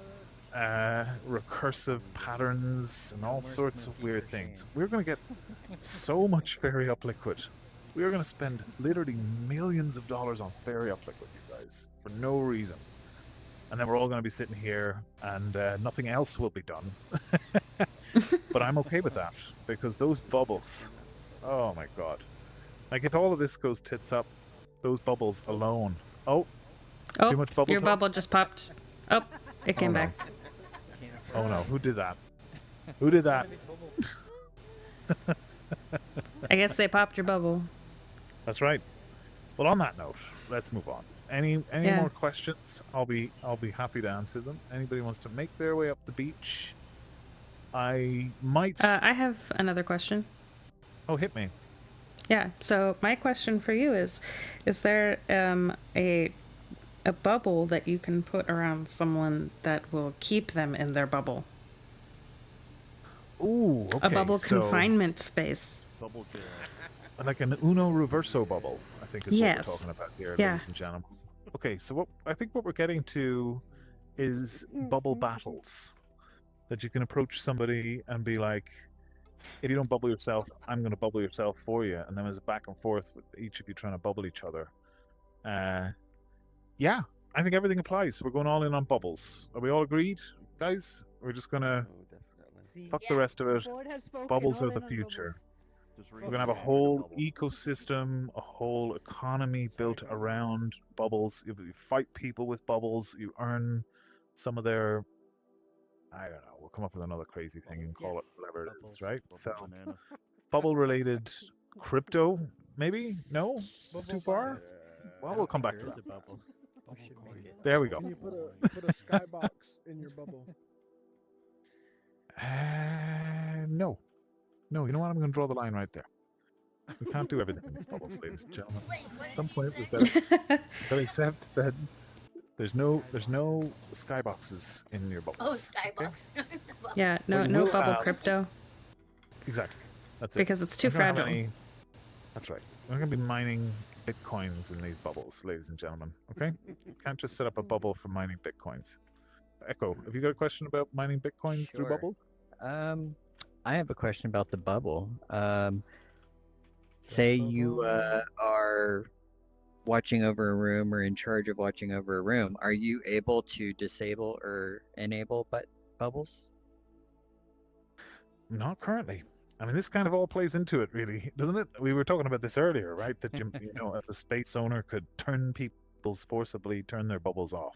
S1: recursive patterns and all sorts of weird things. We're going to get so much fairy up liquid. We are going to spend literally millions of dollars on fairy up liquid, you guys, for no reason. And then we're all going to be sitting here and nothing else will be done. But I'm okay with that because those bubbles, oh my god. Like if all of this goes tits up, those bubbles alone. Oh, too much bubble
S12: your
S1: talk?
S12: bubble just popped. Oh, it came back.
S1: Oh no, who did that? Who did that?
S12: I guess they popped your bubble.
S1: That's right. Well, on that note, let's move on. Any more questions? I'll be happy to answer them. Anybody wants to make their way up the beach? I might.
S12: I have another question.
S1: Oh, hit me.
S12: Yeah. So my question for you is there a bubble that you can put around someone that will keep them in their bubble?
S1: Ooh, okay.
S12: A bubble confinement space.
S1: Bubble, like an Uno Reverso bubble, I think is what we're talking about here, ladies and gentlemen. Okay, so what we're getting to is bubble battles. That you can approach somebody and be like, if you don't bubble yourself, I'm going to bubble yourself for you. And then there's a back and forth with each of you trying to bubble each other. Yeah, I think everything applies. We're going all in on bubbles. Are we all agreed, guys? We're just going to fuck the rest of it. Bubbles are the future. We're going to have a whole ecosystem, a whole economy built around bubbles. You fight people with bubbles. You earn some of their... I don't know. We'll come up with another crazy thing and call it whatever it is, right? So, bubble-related crypto, maybe? No? Too far? Well, we'll come back to that. There we go.
S4: Can you put a skybox in your bubble?
S1: No. No, you know what? I'm going to draw the line right there. We can't do everything in these bubbles, ladies and gentlemen. At some point, we've got to accept that there's no skyboxes in your bubbles.
S5: Oh, skybox.
S1: Okay?
S12: Yeah, no bubble crypto.
S1: Exactly. That's it.
S12: Because it's too fragile.
S1: That's right. We're going to be mining bitcoins in these bubbles, ladies and gentlemen. Okay? Can't just set up a bubble for mining bitcoins. Echo, have you got a question about mining bitcoins through bubbles?
S14: I have a question about the bubble. Say you are watching over a room or in charge of watching over a room. Are you able to disable or enable bubbles?
S1: Not currently. I mean, this kind of all plays into it, really, doesn't it? We were talking about this earlier, right? That you know, as a space owner, could forcibly turn their bubbles off,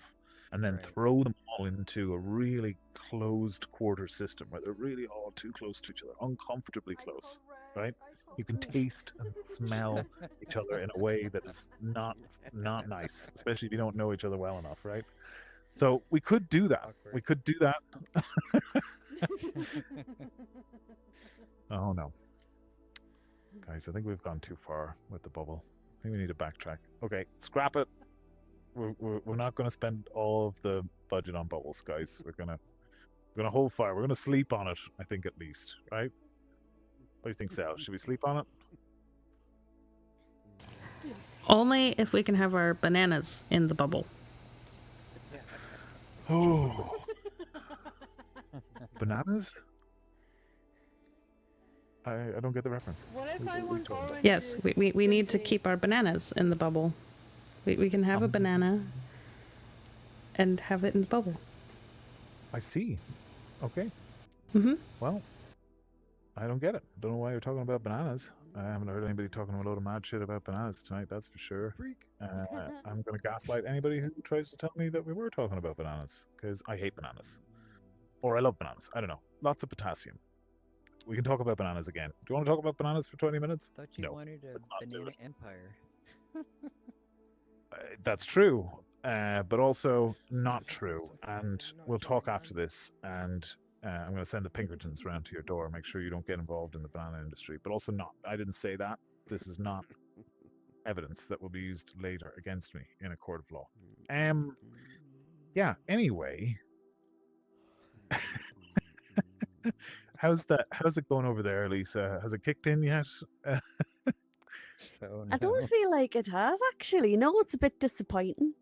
S1: and then throw them all into a really closed quarter system where they're really all too close to each other, uncomfortably close, right? You can taste and smell each other in a way that is not nice, especially if you don't know each other well enough, right? So we could do that. We could do that. Oh no. Guys, I think we've gone too far with the bubble. I think we need to backtrack. Okay, scrap it. We're not going to spend all of the budget on bubbles, guys. We're gonna hold fire. We're gonna sleep on it, I think, at least, right? What do you think, Sal? Should we sleep on it?
S12: Only if we can have our bananas in the bubble.
S1: Oh. Bananas? I don't get the reference.
S6: What if I want oranges?
S12: Yes, we need to keep our bananas in the bubble. We can have a banana and have it in the bubble.
S1: I see. Okay. Well, I don't get it. Don't know why you're talking about bananas. I haven't heard anybody talking a load of mad shit about bananas tonight, that's for sure. I'm going to gaslight anybody who tries to tell me that we were talking about bananas, because I hate bananas. Or I love bananas. I don't know. Lots of potassium. We can talk about bananas again. Do you want to talk about bananas for 20 minutes?
S14: Thought you wanted a
S1: let's not do
S14: banana
S1: it.
S14: empire.
S1: That's true, but also not true. And we'll talk after this, and I'm going to send the Pinkertons round to your door. Make sure you don't get involved in the banana industry, but also not. I didn't say that. This is not evidence that will be used later against me in a court of law. Yeah, anyway. How's it going over there, Lisa? Has it kicked in yet?
S14: Oh,
S4: I don't feel like it has actually. No, it's a bit disappointing.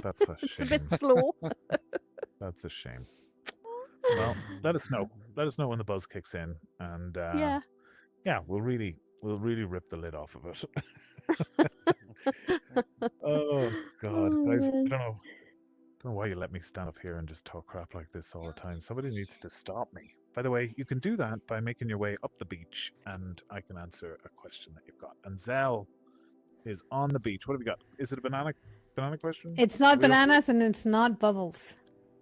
S1: That's a
S4: It's a
S1: shame.
S4: bit slow.
S1: That's a shame. Well, let us know. Let us know when the buzz kicks in, and yeah, we'll really rip the lid off of it. Oh God, guys, I don't know why you let me stand up here and just talk crap like this all the time. Somebody needs to stop me. By the way, you can do that by making your way up the beach, and I can answer a question that you've got. And Zell is on the beach. What have we got? Is it a banana question?
S6: It's not bananas and it's not bubbles.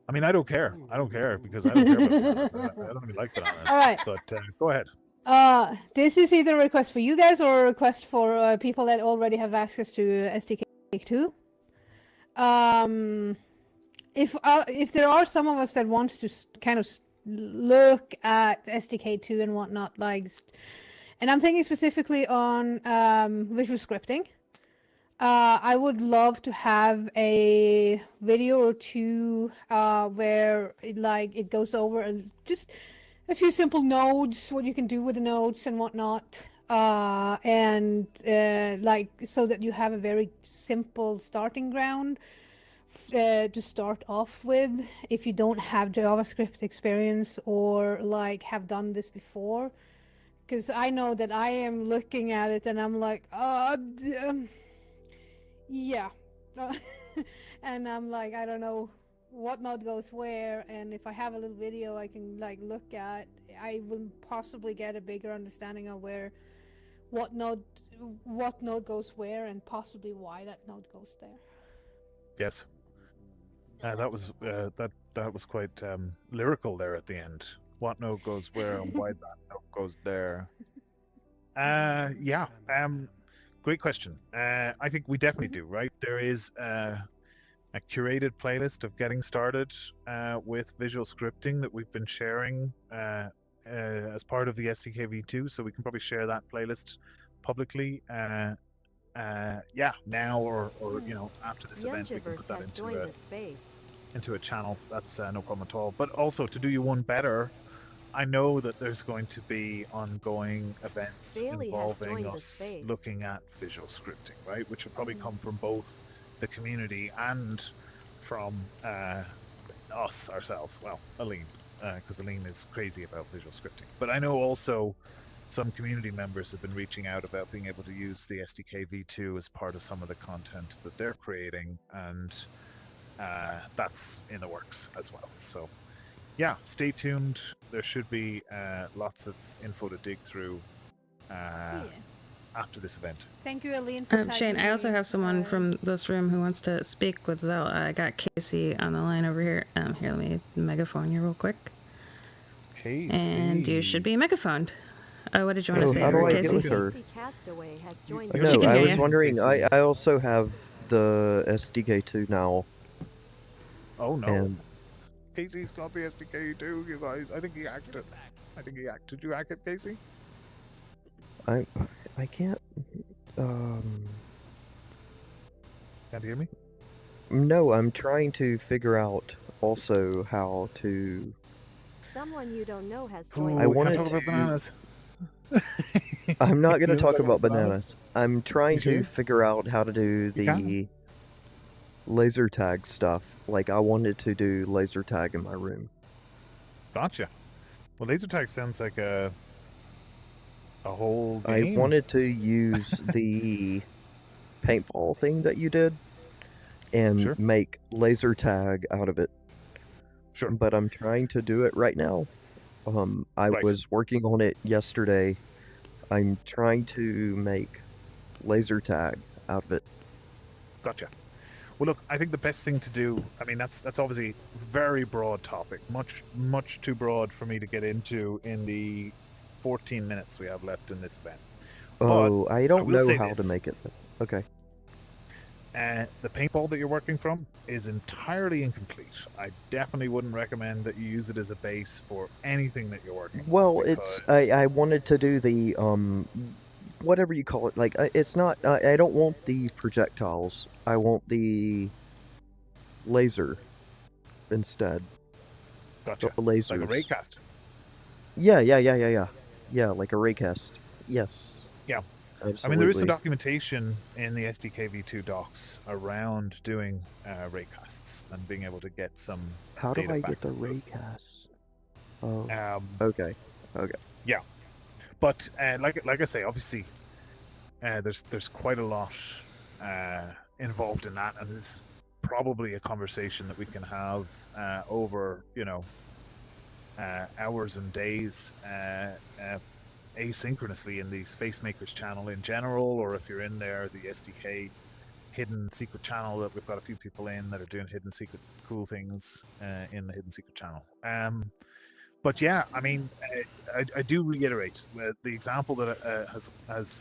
S1: I mean, I don't care. I don't care because I don't care about bananas. I don't really like bananas.
S6: All right.
S1: But go ahead.
S6: This is either a request for you guys or a request for people that already have access to SDK2. If there are some of us that wants to kind of look at SDK2 and whatnot, and I'm thinking specifically on visual scripting. I would love to have a video or two where it goes over just a few simple nodes, what you can do with the nodes and whatnot, and so that you have a very simple starting ground to start off with if you don't have JavaScript experience or have done this before. Because I know that I am looking at it and I'm like, yeah. And I'm like, I don't know what node goes where, and if I have a little video I can look at, I will possibly get a bigger understanding of what node goes where and possibly why that node goes there.
S1: Yes. That was quite lyrical there at the end. What node goes where and why that node goes there. Yeah. Great question. I think we definitely do, right? There is a curated playlist of getting started with visual scripting that we've been sharing as part of the SDK v2, so we can probably share that playlist publicly. Yeah, now or after this event, we can put that into a channel. That's no problem at all. But also, to do you one better, I know that there's going to be ongoing events involving us looking at visual scripting, right? Which will probably come from both the community and from us ourselves. Well, Aline, because Aline is crazy about visual scripting. But I know also some community members have been reaching out about being able to use the SDK v2 as part of some of the content that they're creating, and that's in the works as well. So yeah, stay tuned. There should be lots of info to dig through after this event.
S6: Thank you, Aline, for
S12: Shane, I also have someone from this room who wants to speak with Zell. I got Casey on the line over here. Here, let me megaphone you real quick.
S1: Casey.
S12: And you should be megaphoned. What did you want to say,
S7: how do I
S12: Casey?
S7: get with her?
S12: No,
S7: I was wondering. I also have the SDK2 now.
S1: Oh no.
S7: And
S1: Casey's got the SDK too, you guys. I think he hacked it. Did you hack it, Casey?
S7: I can't.
S1: Can't hear me?
S7: No, I'm trying to figure out also how to.
S15: Someone you don't know has joined.
S7: I wanted
S1: talk about bananas.
S7: I'm not going to
S1: You
S7: talk
S1: wanna
S7: about bananas. I'm trying
S1: You sure?
S7: to figure out how to do the laser tag stuff. Like, I wanted to do laser tag in my room.
S1: Gotcha. Well, laser tag sounds like a whole game.
S7: I wanted to use the paintball thing that you did and make laser tag out of it.
S1: Sure.
S7: But I'm trying to do it right now I
S1: Right.
S7: was working on it yesterday. I'm trying to make laser tag out of it.
S1: Gotcha. Well, look, I think the best thing to do. I mean, that's obviously a very broad topic, much too broad for me to get into in the 14 minutes we have left in this event.
S7: Oh, I don't
S1: will
S7: know
S1: say
S7: how to
S1: this.
S7: make it. Okay.
S1: The paintball that you're working from is entirely incomplete. I definitely wouldn't recommend that you use it as a base for anything that you're working.
S7: Well, it's I wanted to do the whatever you call it. Like it's not. I don't want the projectiles. I want the laser instead.
S1: Gotcha.
S7: The lasers.
S1: Like a raycast.
S7: Yeah, like a raycast. Yes.
S1: Yeah.
S7: Absolutely.
S1: I mean, there is some documentation in the SDK v2 docs around doing raycasts and being able to get some.
S7: How do
S1: data
S7: I
S1: back
S7: get the
S1: from those.
S7: raycast? Oh. Okay.
S1: Yeah, but like I say, obviously, there's quite a lot involved in that, and it's probably a conversation that we can have over hours and days asynchronously in the Space Makers channel in general, or if you're in there, the SDK hidden secret channel that we've got a few people in that are doing hidden secret cool things in the hidden secret channel. But yeah, I mean, I do reiterate the example that has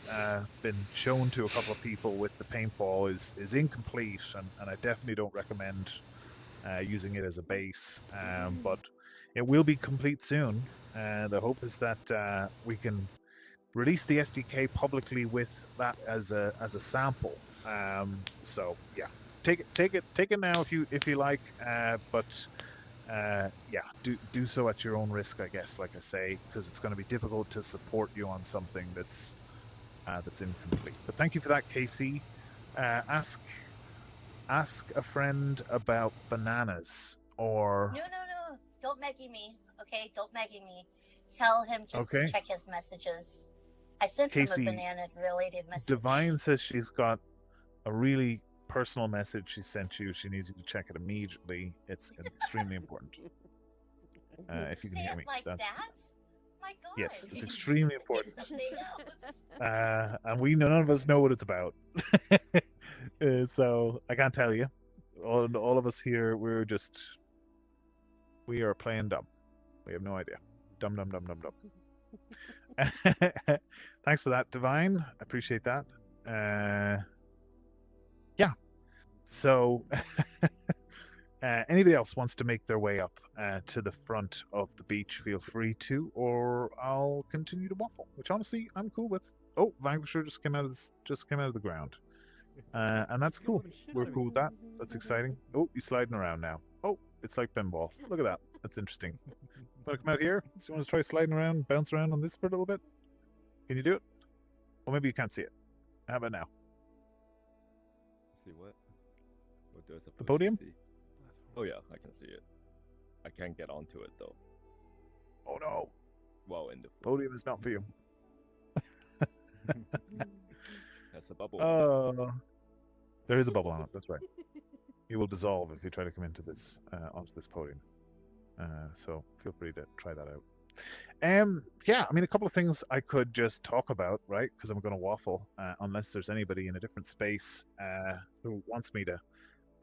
S1: been shown to a couple of people with the paintball is incomplete, and I definitely don't recommend using it as a base. But it will be complete soon. The hope is that we can release the SDK publicly with that as a sample. So yeah, take it now if you like, but. Yeah, do so at your own risk, I guess. Like I say, because it's going to be difficult to support you on something that's incomplete. But thank you for that, Casey. Ask a friend about bananas, or
S5: No. Don't Maggie me. Okay, don't Maggie me. Tell him just to check his messages. I sent
S1: Casey,
S5: him a banana-related message.
S1: Divine says she's got a really personal message she sent you. She needs you to check it immediately. It's extremely important. If you can hear me,
S5: like
S1: that's
S5: that? My God.
S1: Yes, it's extremely important.
S5: It's something else.
S1: And none of us know what it's about. So I can't tell you. All of us here, we are playing dumb. We have no idea. Dumb. Thanks for that, Divine. I appreciate that. Yeah. So anybody else wants to make their way up to the front of the beach, feel free to, or I'll continue to waffle, which honestly I'm cool with. Oh, Vanquisher just came out of the ground. And that's cool. We're cool with that. That's exciting. Oh, he's sliding around now. Oh, it's like pinball. Look at that. That's interesting. Want to come out here? So you want to try sliding around, bounce around on this for a little bit? Can you do it? Well, maybe you can't see it. How about now?
S8: See what? What do I supposed
S1: The podium?
S8: to see? Oh yeah, I can see it. I can't get onto it though.
S1: Oh no.
S8: Well, in the
S1: podium is not for you.
S8: That's a bubble.
S1: Oh, there is a bubble on it. That's right. It will dissolve if you try to come into this onto this podium. So feel free to try that out. Yeah, I mean, a couple of things I could just talk about, right? Because I'm going to waffle, unless there's anybody in a different space who wants me to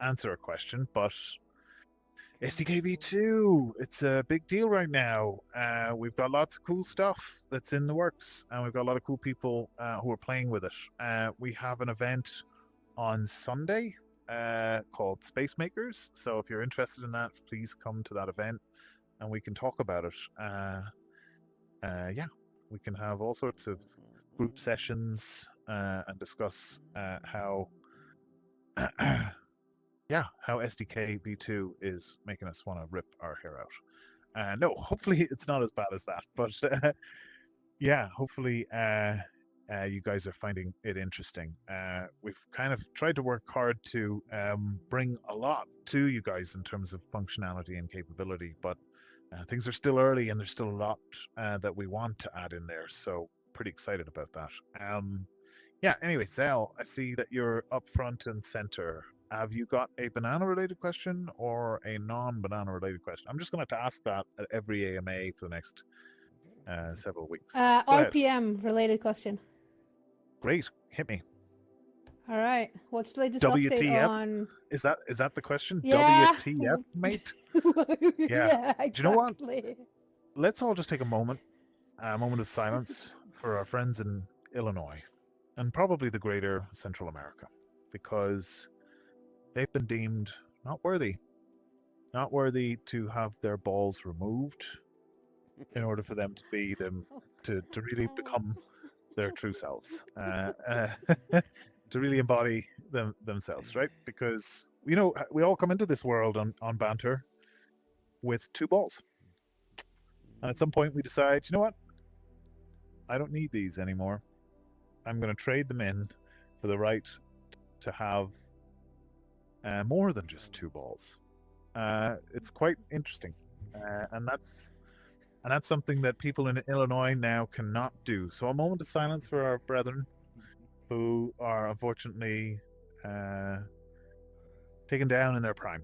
S1: answer a question. But SDK v2, it's a big deal right now. We've got lots of cool stuff that's in the works, and we've got a lot of cool people who are playing with it. We have an event on Sunday called Space Makers. So if you're interested in that, please come to that event and we can talk about it. Yeah, we can have all sorts of group sessions and discuss how how SDK v2 is making us want to rip our hair out. No, hopefully it's not as bad as that, but yeah, hopefully you guys are finding it interesting. We've kind of tried to work hard to bring a lot to you guys in terms of functionality and capability, but things are still early and there's still a lot that we want to add in there, so pretty excited about that. Yeah, anyway, Zell, I see that you're up front and center. have you got a banana-related question or a non-banana related question? I'm just going to ask that at every AMA for the next several weeks. Go ahead.
S6: RPM related question.
S1: Great, hit me.
S6: All right. What's the latest update
S1: WTF?
S6: on?
S1: Is that the question?
S6: Yeah.
S1: WTF, mate?
S6: Yeah,
S1: Do you know what?
S6: exactly.
S1: Let's all just take a moment of silence for our friends in Illinois and probably the greater Central America, because they've been deemed not worthy to have their balls removed in order for them to be them to really become their true selves, to really embody themselves, right? Because we all come into this world on Banter with 2 balls, and at some point we decide, you know what? I don't need these anymore. I'm going to trade them in for the right to have more than just 2 balls. It's quite interesting, and that's something that people in Illinois now cannot do. So a moment of silence for our brethren who are unfortunately taken down in their prime.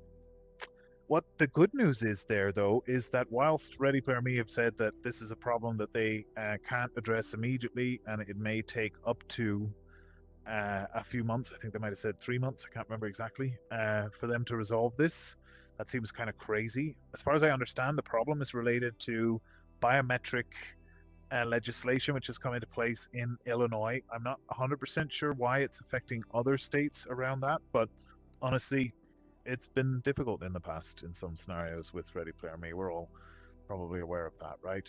S1: What the good news is there, though, is that whilst Ready Player Me have said that this is a problem that they can't address immediately, and it may take up to a few months, I think they might have said 3 months, I can't remember exactly, for them to resolve this. That seems kind of crazy. As far as I understand, the problem is related to biometric legislation which has come into place in Illinois. I'm not 100% sure why it's affecting other states around that, but honestly, it's been difficult in the past in some scenarios with Ready Player Me. We're all probably aware of that, right?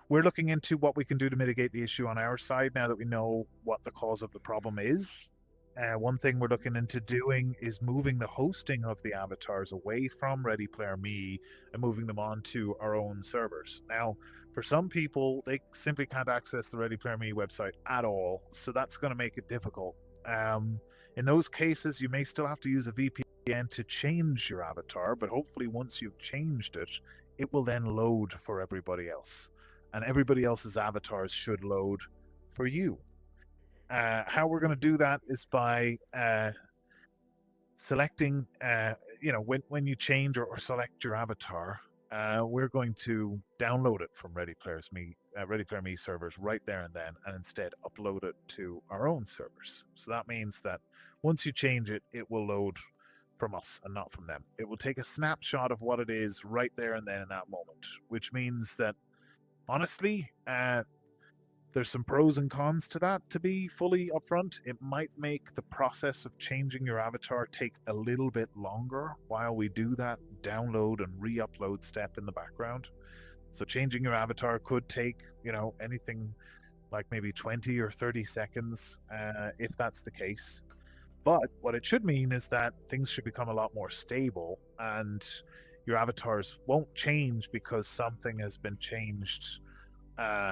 S1: We're looking into what we can do to mitigate the issue on our side now that we know what the cause of the problem is. One thing we're looking into doing is moving the hosting of the avatars away from Ready Player Me and moving them onto our own servers. Now, for some people, they simply can't access the Ready Player Me website at all, so that's going to make it difficult. In those cases, you may still have to use a VPN to change your avatar, but hopefully once you've changed it, it will then load for everybody else. And everybody else's avatars should load for you. How we're going to do that is by selecting, when you change or select your avatar, we're going to download it from Ready Player Me servers right there and then, and instead upload it to our own servers. So that means that once you change it, it will load from us and not from them. It will take a snapshot of what it is right there and then in that moment, which means that, honestly, there's some pros and cons to that, to be fully upfront. It might make the process of changing your avatar take a little bit longer while we do that download and re-upload step in the background. So changing your avatar could take, anything like maybe 20 or 30 seconds, if that's the case. But what it should mean is that things should become a lot more stable, and your avatars won't change because something has been changed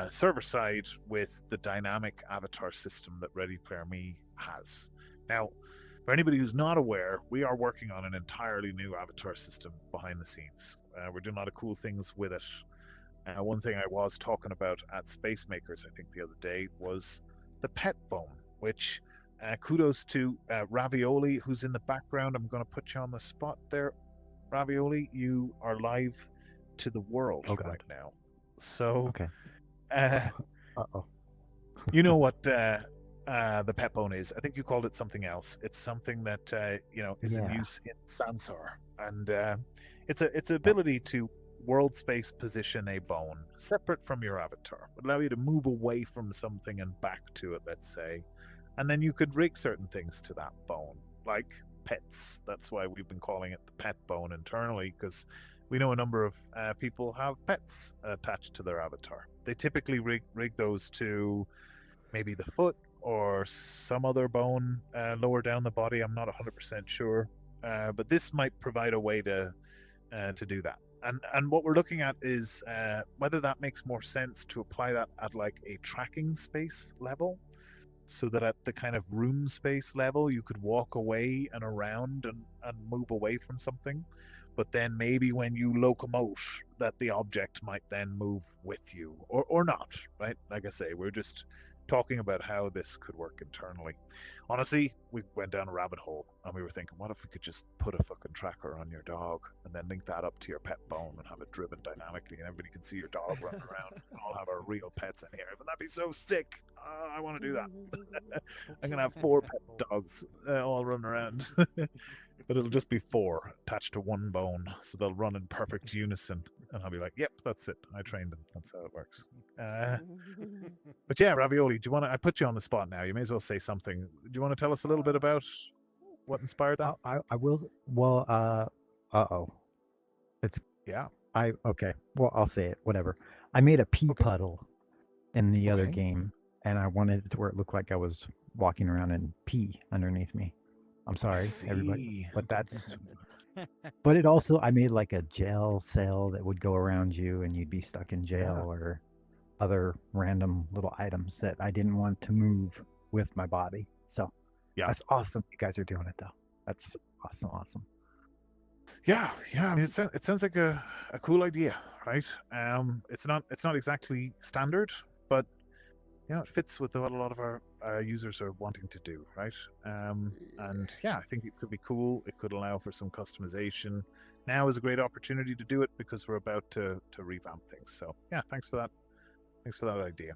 S1: server side with the dynamic avatar system that Ready Player Me has. Now, for anybody who's not aware, we are working on an entirely new avatar system behind the scenes. We're doing a lot of cool things with it. One thing I was talking about at Space Makers, I think the other day, was the pet bone, which kudos to Ravioli, who's in the background. I'm going to put you on the spot there. Ravioli, you are live to the world right now. So,
S16: Okay.
S1: You know what the pet bone is. I think you called it something else. It's something that is in use in Sansar, and it's ability to world space position a bone separate from your avatar. It would allow you to move away from something and back to it, let's say, and then you could rig certain things to that bone, like pets. That's why we've been calling it the pet bone internally, because we know a number of people have pets attached to their avatar. They typically rig those to maybe the foot or some other bone lower down the body. I'm not 100% sure, but this might provide a way to do that. And what we're looking at is whether that makes more sense to apply that at like a tracking space level, so that at the kind of room space level you could walk away and around and move away from something, but then maybe when you locomote, that the object might then move with you or not, right? Like I say, we're just talking about how this could work internally. Honestly, we went down a rabbit hole and we were thinking, what if we could just put a fucking tracker on your dog and then link that up to your pet bone and have it driven dynamically and everybody can see your dog running around and all have our real pets in here? Wouldn't that be so sick? I want to do that. I'm going to have 4 pet dogs all running around. But it'll just be 4 attached to one bone, so they'll run in perfect unison. And I'll be like, yep, that's it. I trained them. That's how it works. But yeah, Ravioli, do you want to? I put you on the spot now. You may as well say something. Do you want to tell us a little bit about what inspired that?
S16: I will. Well, uh-oh. It's
S1: yeah.
S16: Okay. Well, I'll say it. Whatever. I made a pee puddle in the other game, and I wanted it to where it looked like I was walking around in pee underneath me. I'm sorry, everybody, but that's. But it also, I made like a jail cell that would go around you, and you'd be stuck in jail, or other random little items that I didn't want to move with my body. So that's awesome. You guys are doing it though. That's awesome.
S1: Yeah. I mean, it sounds like a cool idea, right? It's not exactly standard, but it fits with what a lot of our users are wanting to do, right? And yeah, I think it could be cool. It could allow for some customization. Now is a great opportunity to do it because we're about to revamp things. So yeah, thanks for that. Thanks for that idea.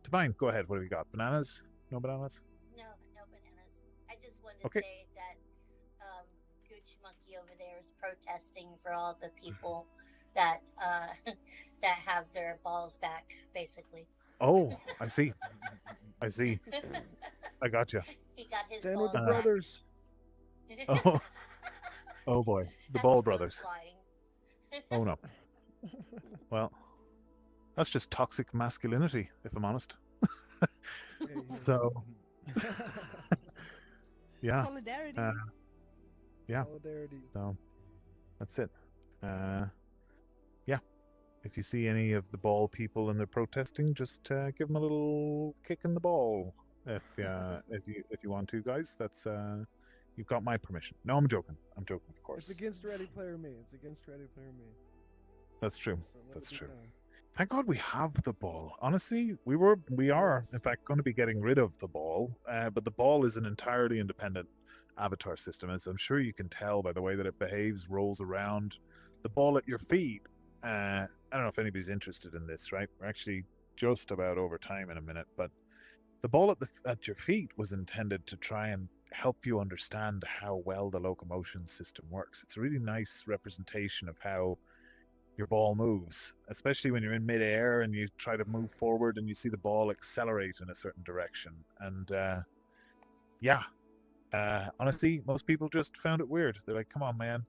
S1: Divine, go ahead. What have you got? Bananas? No bananas?
S5: No bananas. I just wanted to say that Gooch Monkey over there is protesting for all the people that that have their balls back, basically.
S1: Oh, I see. I got you.
S5: He got his
S4: Then
S5: balls
S4: with the
S5: back.
S4: brothers.
S1: Oh boy, the
S5: That's
S1: Ball
S5: gross
S1: Brothers.
S5: flying.
S1: Oh no. Well, that's just toxic masculinity, if I'm honest. So, yeah.
S6: Solidarity.
S1: Yeah.
S4: Solidarity.
S1: So, that's it. Yeah. If you see any of the ball people and they're protesting, just give them a little kick in the ball. If you want to, guys. That's you've got my permission. No, I'm joking. Of course.
S4: It's against Ready Player Me.
S1: That's true.
S4: So let
S1: That's
S4: it be
S1: true.
S4: known.
S1: Thank God we have the ball. Honestly, we are in fact going to be getting rid of the ball, but the ball is an entirely independent avatar system, as I'm sure you can tell by the way that it behaves, rolls around. The ball at your feet. I don't know if anybody's interested in this, right? We're actually just about over time in a minute, but the ball at your feet was intended to try and help you understand how well the locomotion system works. It's a really nice representation of how your ball moves, especially when you're in midair and you try to move forward and you see the ball accelerate in a certain direction. And honestly, most people just found it weird. They're like, come on, man.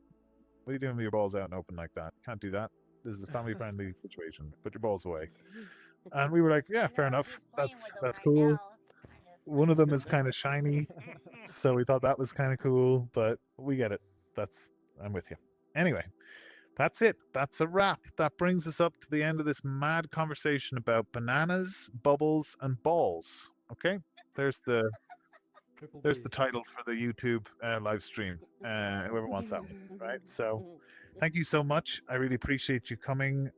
S1: What are you doing with your balls out and open like that? Can't do that. This is a family-friendly situation. Put your balls away. And we were like, yeah, fair enough. That's cool. One of them is kind of shiny, so we thought that was kind of cool, but we get it. I'm with you. Anyway, that's it. That's a wrap. That brings us up to the end of this mad conversation about bananas, bubbles, and balls. Okay, there's the title for the YouTube live stream. Whoever wants that one, right? So, thank you so much. I really appreciate you coming.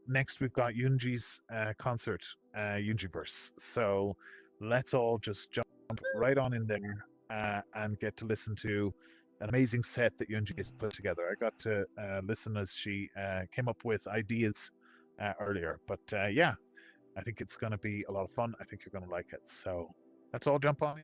S1: Next, we've got Yunji's concert, Yunjiverse. So, let's all just jump right on in there and get to listen to an amazing set that Yunji has put together. I got to listen as she came up with ideas earlier. But yeah, I think it's going to be a lot of fun. I think you're going to like it. So let's all jump on in.